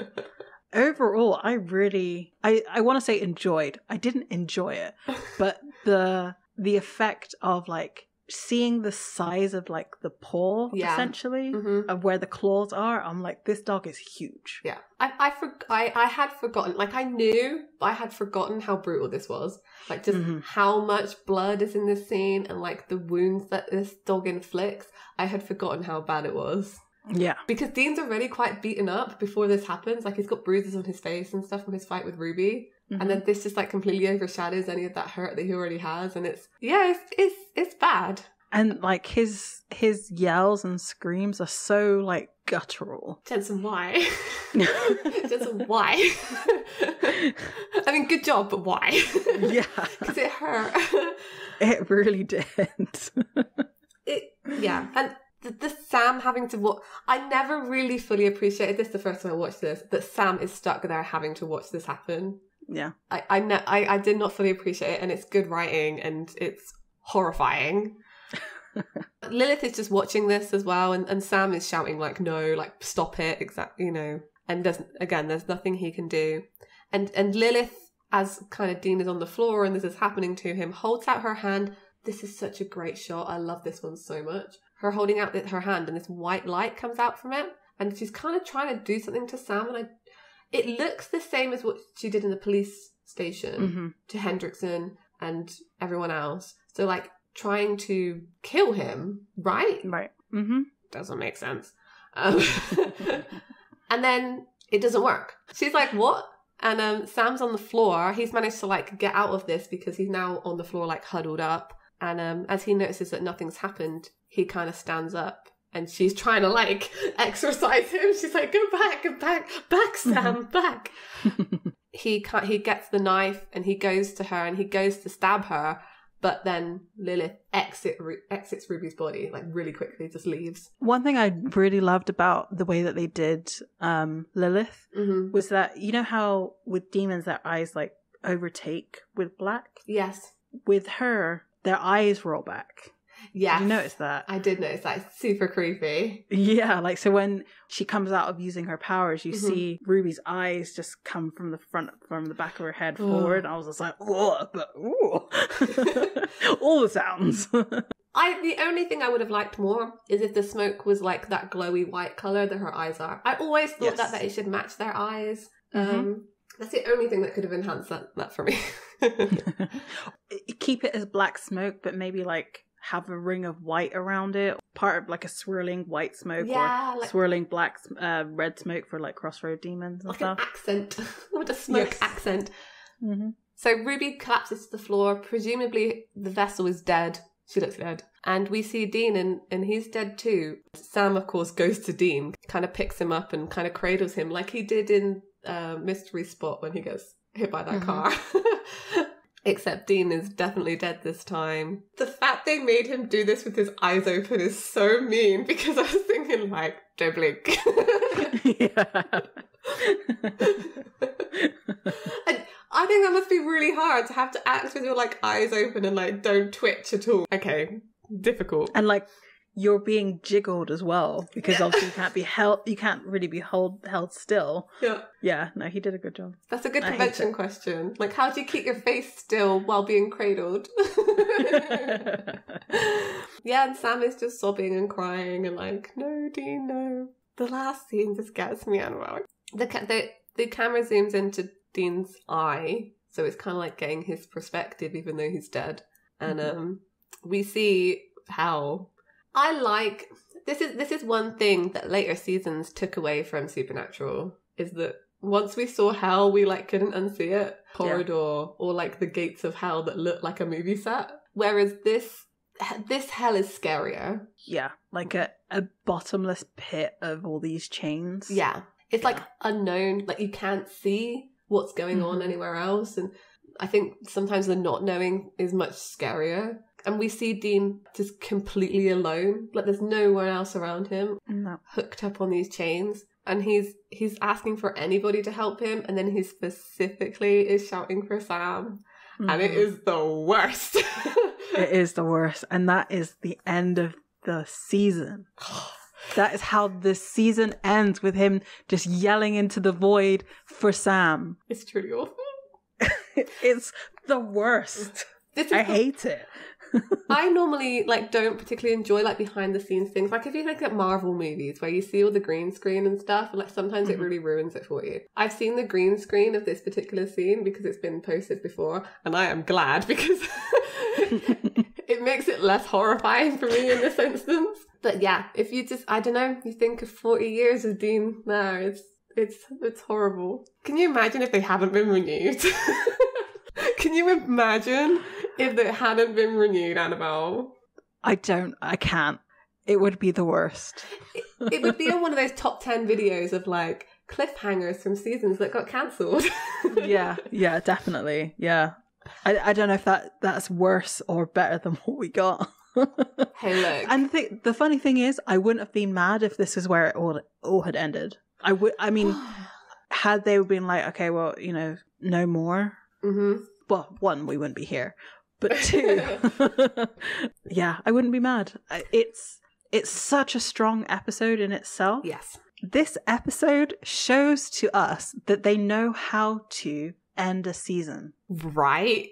B: Overall, I want to say enjoyed. I didn't enjoy it, but the effect of like seeing the size of like the paw essentially of where the claws are, I'm like, this dog is huge.
A: Yeah, I had forgotten. Like I knew, but I had forgotten how brutal this was. Like just how much blood is in this scene and like the wounds that this dog inflicts. I had forgotten how bad it was.
B: Yeah,
A: because Dean's already quite beaten up before this happens. Like he's got bruises on his face and stuff from his fight with Ruby. And then this just like completely overshadows any of that hurt that he already has, and it's bad. And
B: like his yells and screams are so like guttural.
A: Jensen, why? Jensen, why? I mean, good job, but why?
B: Yeah,
A: because it hurt.
B: It really did.
A: And the Sam having to watch. I never really fully appreciated this the first time I watched this. That Sam is stuck there having to watch this happen.
B: Yeah,
A: I did not fully appreciate it, and it's good writing, and it's horrifying. Lilith is just watching this as well, and Sam is shouting like, no, like stop it, exactly, you know. And there's nothing he can do. And Lilith, as kind of Dean is on the floor and this is happening to him, holds out her hand. This is such a great shot. I love this one so much. Her holding out her hand and this white light comes out from it, and she's kind of trying to do something to Sam, and it looks the same as what she did in the police station to Hendrickson and everyone else. So like trying to kill him, right?
B: Right.
A: Doesn't make sense. And then it doesn't work. She's like, what? And Sam's on the floor. He's managed to like get out of this because he's now on the floor like huddled up. And as he notices that nothing's happened, he kind of stands up. And she's trying to like exorcise him. She's like, go back, Sam, back. He gets the knife and he goes to her and he goes to stab her. But then Lilith exits Ruby's body, like really quickly, just leaves.
B: One thing I really loved about the way that they did Lilith was that, you know how with demons their eyes like overtake with black?
A: Yes.
B: With her, their eyes roll back.
A: Yeah.
B: Did you notice that?
A: I did notice that. It's super creepy.
B: Yeah, like so when she comes out of using her powers, you see Ruby's eyes just come from the back of her head forward. I was just like, oh, but all the sounds.
A: The only thing I would have liked more is if the smoke was like that glowy white colour that her eyes are. I always thought that it should match their eyes. That's the only thing that could have enhanced that for me.
B: Keep it as black smoke, but maybe like have a ring of white around it, part of like a swirling white smoke, or like swirling black red smoke for like crossroad demons and
A: like
B: stuff.
A: An accent with a smoke accent. So Ruby collapses to the floor. Presumably the vessel is dead, She looks dead. And we see Dean and he's dead too. Sam, of course, goes to Dean, kind of picks him up and kind of cradles him like he did in Mystery Spot when he gets hit by that car. Except Dean is definitely dead this time. The fact they made him do this with his eyes open is so mean, because I was thinking, like, don't blink. And I think that must be really hard to have to act with your, like, eyes open and, like, don't twitch at all. Okay, difficult.
B: And, like, you're being jiggled as well, because obviously you can't really be held still. Yeah, no, he did a good job.
A: That's a good convention question. Like, how do you keep your face still while being cradled? Yeah, and Sam is just sobbing and crying and like, no, Dean, no. The last scene just gets me, Annabelle. The camera zooms into Dean's eye, so it's kind of like getting his perspective even though he's dead. And we see Hal. I like this is one thing that later seasons took away from Supernatural, is that once we saw hell, we like couldn't unsee it. Corridor or like the gates of hell that look like a movie set. Whereas this hell is scarier.
B: Yeah, like a bottomless pit of all these chains.
A: Yeah. It's like unknown, like you can't see what's going on anywhere else. And I think sometimes the not knowing is much scarier. And we see Dean just completely alone. Like there's no one else around him.
B: No.
A: Hooked up on these chains. And he's asking for anybody to help him. And then he specifically is shouting for Sam. And it is the worst.
B: It is the worst. And that is the end of the season. That is how the season ends, with him just yelling into the void for Sam.
A: It's truly awful.
B: It's the worst. I hate it.
A: I normally like don't particularly enjoy like behind the scenes things. Like if you look at Marvel movies where you see all the green screen and stuff, like sometimes it really ruins it for you. I've seen the green screen of this particular scene because it's been posted before, and I am glad because it makes it less horrifying for me in this instance. But yeah, if you just, I don't know, you think of 40 years of Dean now, it's horrible. Can you imagine if they haven't been renewed? Can you imagine if it hadn't been renewed, Annabelle?
B: I can't. It would be the worst.
A: It would be on one of those top 10 videos of like cliffhangers from seasons that got cancelled.
B: Yeah, definitely. Yeah. I don't know if that's worse or better than what we got.
A: Hey, look.
B: And the funny thing is, I wouldn't have been mad if this is where it all had ended. I mean, had they been like, okay, well, you know, no more. Well, one, we wouldn't be here. But two, yeah, I wouldn't be mad. It's such a strong episode in itself.
A: Yes.
B: This episode shows to us that they know how to end a season.
A: Right?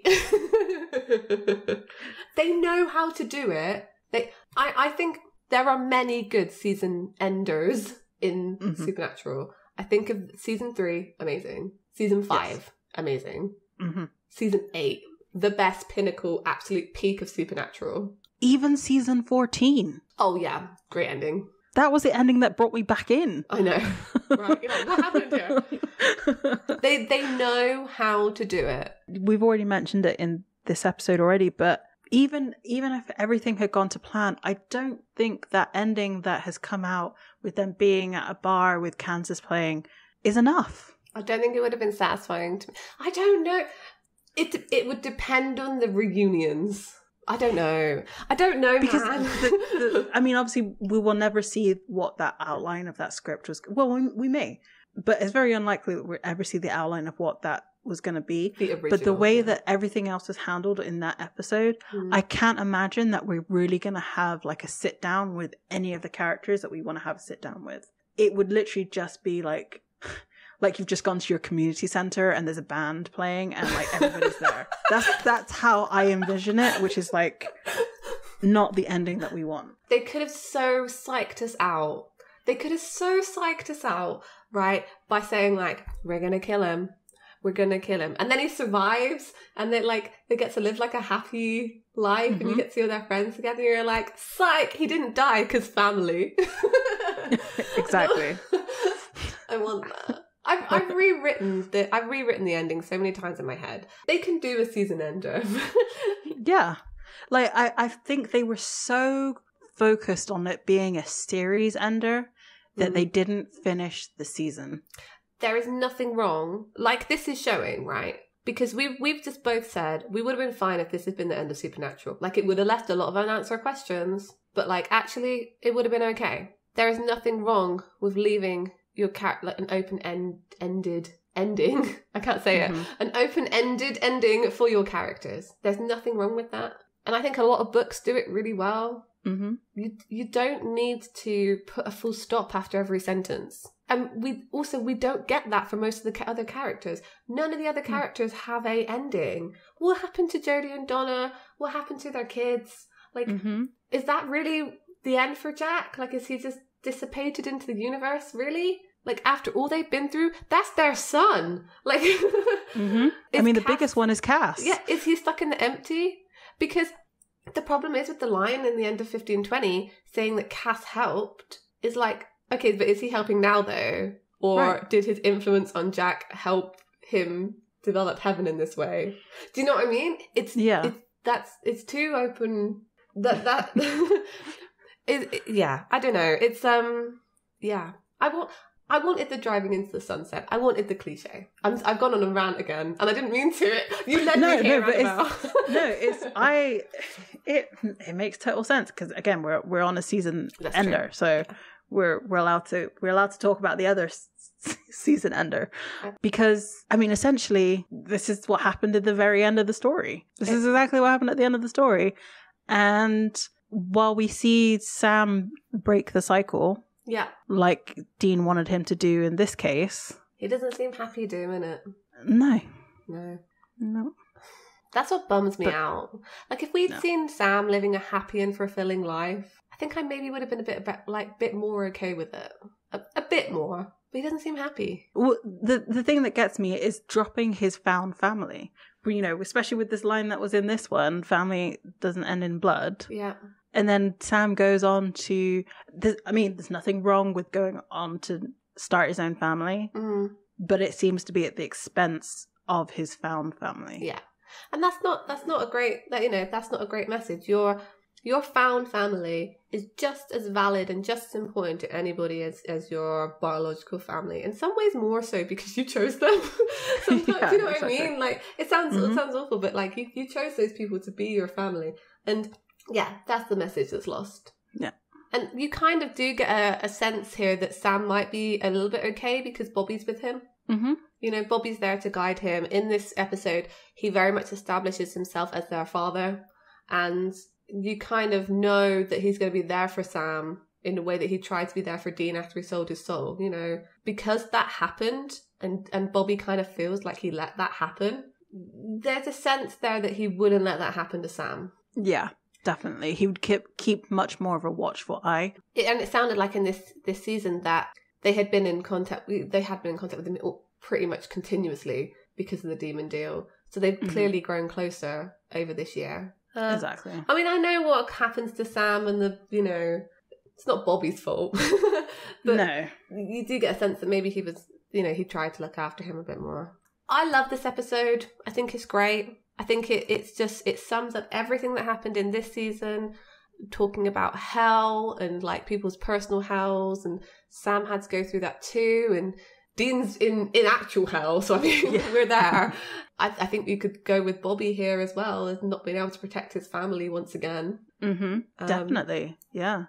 A: They know how to do it. I think there are many good season enders in Supernatural. I think of season 3, amazing. Season 5, amazing. Season 8, the best pinnacle, absolute peak of Supernatural.
B: Even season 14.
A: Oh yeah, great ending.
B: That was the ending that brought me back in.
A: I know. Right, you're like, what happened here? They know how to do it.
B: We've already mentioned it in this episode already, but even if everything had gone to plan, I don't think that ending that has come out with them being at a bar with Kansas playing is enough.
A: I don't think it would have been satisfying to me. I don't know. It would depend on the reunions. I don't know, because
B: man. I mean, obviously, we will never see what that outline of that script was. Well, we may, but it's very unlikely that we'll ever see the outline of what that was going to be.
A: The original,
B: but the way that everything else was handled in that episode, I can't imagine that we're really going to have like a sit down with any of the characters that we want to have a sit down with. It would literally just be like you've just gone to your community center and there's a band playing and like everybody's there. That's how I envision it, which is like not the ending that we want.
A: They could have so psyched us out. Right? By saying like, we're going to kill him. And then he survives and they get to live like a happy life and you get to see all their friends together and you're like, psych, he didn't die because family.
B: Exactly.
A: I want that. I've rewritten the ending so many times in my head. They can do a season ender.
B: Yeah. Like, I think they were so focused on it being a series ender that they didn't finish the season.
A: There is nothing wrong. Like, this is showing, right? Because we've just both said we would have been fine if this had been the end of Supernatural. Like, it would have left a lot of unanswered questions. But, like, actually, it would have been okay. There is nothing wrong with leaving your character, like, an open-ended ending. I can't say it. An open-ended ending for your characters. There's nothing wrong with that. And I think a lot of books do it really well. You don't need to put a full stop after every sentence. And we don't get that for most of the other characters. None of the other characters have a ending. What happened to Jodie and Donna? What happened to their kids? Like, is that really the end for Jack? Like, is he just dissipated into the universe? Really? Like, after all they've been through, that's their son. Like,
B: I mean, the biggest one is Cass.
A: Yeah, is he stuck in the empty? Because the problem is with the line in the end of 1520 saying that Cass helped is like, okay, but is he helping now though? Or did his influence on Jack help him develop heaven in this way? Do you know what I mean? It's too open. That yeah, I don't know. It's yeah. I wanted the driving into the sunset. I wanted the cliche. I've gone on a rant again, and I didn't mean to. You led me here, Annabelle.
B: It makes total sense because again, we're on a season ender, so we're allowed to talk about the other season ender because I mean, essentially, this is what happened at the very end of the story. This is exactly what happened at the end of the story, and while we see Sam break the cycle. Yeah. Like Dean wanted him to do in this case.
A: He doesn't seem happy doing it.
B: No.
A: That's what bums me out. Like, if we'd seen Sam living a happy and fulfilling life, I think I maybe would have been a bit more okay with it. A bit more. But he doesn't seem happy.
B: Well, the thing that gets me is dropping his found family. You know, especially with this line that was in this one, family doesn't end in blood. Yeah. And then Sam goes on to, there's nothing wrong with going on to start his own family, but it seems to be at the expense of his found family.
A: Yeah, and that's not a great, that's not a great message. Your found family is just as valid and just as important to anybody as your biological family. In some ways, more so because you chose them. Sometimes, you know what I mean? Like, it sounds awful, but like you chose those people to be your family, and. Yeah, that's the message that's lost. Yeah. And you kind of do get a sense here that Sam might be a little bit okay because Bobby's with him. You know, Bobby's there to guide him. In this episode, he very much establishes himself as their father. And you kind of know that he's going to be there for Sam in the way that he tried to be there for Dean after he sold his soul. You know, because that happened and Bobby kind of feels like he let that happen. There's a sense there that he wouldn't let that happen to Sam.
B: Yeah. Definitely. He would keep much more of a watchful eye.
A: And it sounded like in this season that they had been in contact with him pretty much continuously because of the demon deal. So they've clearly grown closer over this year.
B: Exactly.
A: I mean, I know what happens to Sam and it's not Bobby's fault. But no. You do get a sense that maybe he was, he tried to look after him a bit more. I love this episode. I think it's great. I think it sums up everything that happened in this season, talking about hell and like people's personal hells, and Sam had to go through that too, and Dean's in actual hell, so I mean we're there. I think you could go with Bobby here as well as not being able to protect his family once again.
B: Definitely, yeah.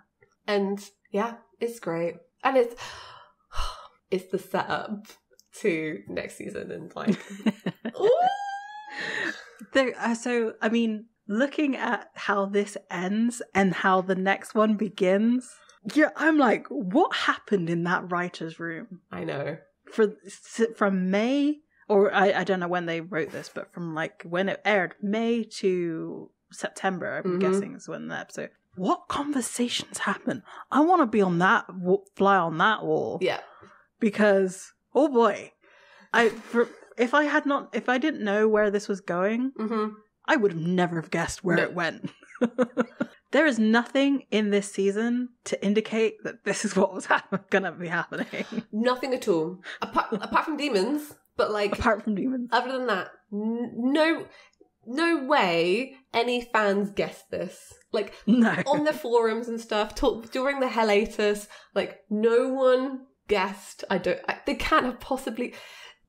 A: And yeah, it's great, and it's the setup to next season, and like. Ooh!
B: So, I mean, looking at how this ends and how the next one begins, yeah, I'm like, what happened in that writer's room?
A: I know.
B: From May, or I don't know when they wrote this, but from like when it aired, May to September, I'm guessing is when the episode. What conversations happen? I want to be on that, fly on that wall. Yeah. Because, oh boy, If I didn't know where this was going, I would have never guessed where it went. There is nothing in this season to indicate that this is what was going to be happening.
A: Nothing at all. Apart from demons, but like...
B: Apart from demons.
A: Other than that, no... no way any fans guessed this. Like,
B: No.
A: on the forums and stuff, during the hiatus, like, no one guessed. They can't have possibly...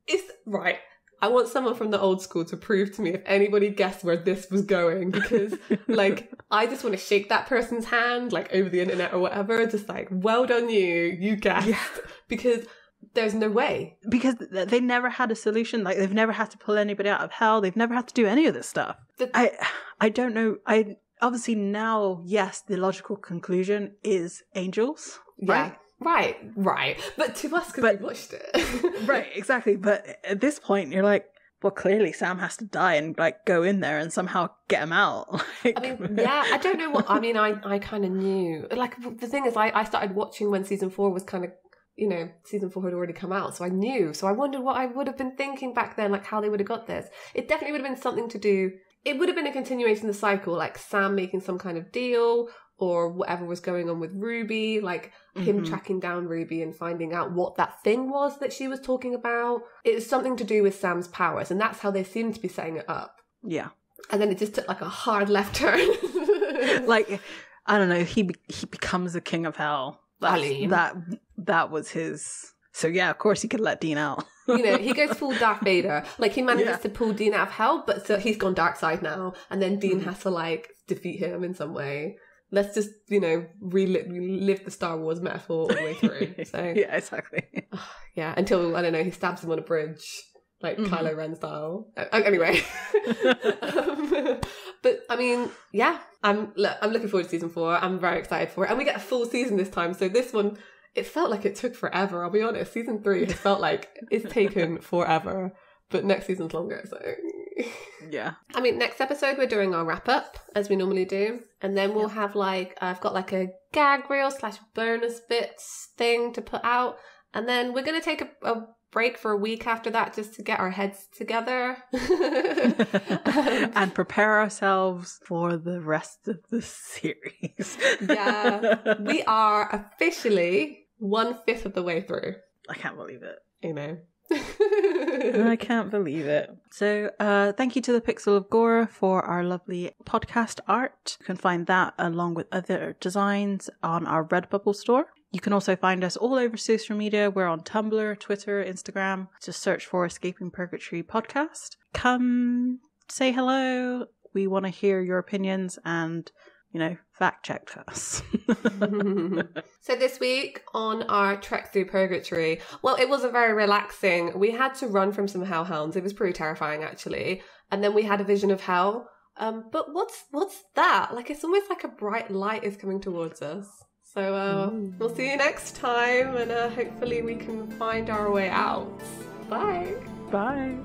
A: It's... Right. I want someone from the old school to prove to me if anybody guessed where this was going, because, like, I just want to shake that person's hand, like, over the internet or whatever, just like, well done you guessed. Yeah. Because there's no way.
B: Because they never had a solution. Like, they've never had to pull anybody out of hell. They've never had to do any of this stuff. I don't know. Obviously now, yes, the logical conclusion is angels.
A: Yeah. Right. But to us, because we watched it.
B: Right, exactly. But at this point, you're like, well, clearly Sam has to die and, like, go in there and somehow get him out. Like,
A: I mean, yeah, I don't know what... I mean, I kind of knew. Like, the thing is, I started watching when season 4 was kind of... You know, season 4 had already come out, so I knew. So I wondered what I would have been thinking back then, like how they would have got this. It definitely would have been something to do... It would have been a continuation of the cycle, like Sam making some kind of deal, or whatever was going on with Ruby, like him tracking down Ruby and finding out what that thing was that she was talking about. It was something to do with Sam's powers, and that's how they seemed to be setting it up.
B: Yeah.
A: And then it just took like a hard left turn.
B: Like, I don't know, he becomes the king of hell. That was his... So yeah, of course he could let Dean out.
A: You know, he goes full Darth Vader. Like, he manages to pull Dean out of hell, but so he's gone dark side now, and then Dean has to, like, defeat him in some way. Let's just, you know, relive the Star Wars metaphor all the way through. So
B: yeah, exactly.
A: Yeah, until, I don't know, he stabs him on a bridge, like Kylo Ren style. Anyway. But, I mean, yeah, I'm looking forward to season 4. I'm very excited for it. And we get a full season this time, so this one... It felt like it took forever, I'll be honest. Season 3 has felt like it's taken forever, but next season's longer, so...
B: Yeah.
A: I mean, next episode we're doing our wrap-up, as we normally do, and then we'll have, like, I've got, like, a gag reel / bonus bits thing to put out, and then we're going to take a break for a week after that just to get our heads together.
B: And prepare ourselves for the rest of the series.
A: Yeah. We are officially 1/5 of the way through.
B: I can't believe it.
A: You know.
B: I can't believe it. So thank you to the Pixel of Gore for our lovely podcast art. You can find that along with other designs on our Redbubble store. You can also find us all over social media. We're on Tumblr, Twitter, Instagram. Just search for Escaping Purgatory Podcast. Come say hello. We want to hear your opinions and, you know, fact check us.
A: So this week on our trek through Purgatory, well, it wasn't very relaxing. We had to run from some hellhounds. It was pretty terrifying, actually. And then we had a vision of hell. But what's that? Like, it's almost like a bright light is coming towards us. So we'll see you next time, and hopefully we can find our way out. Bye.
B: Bye.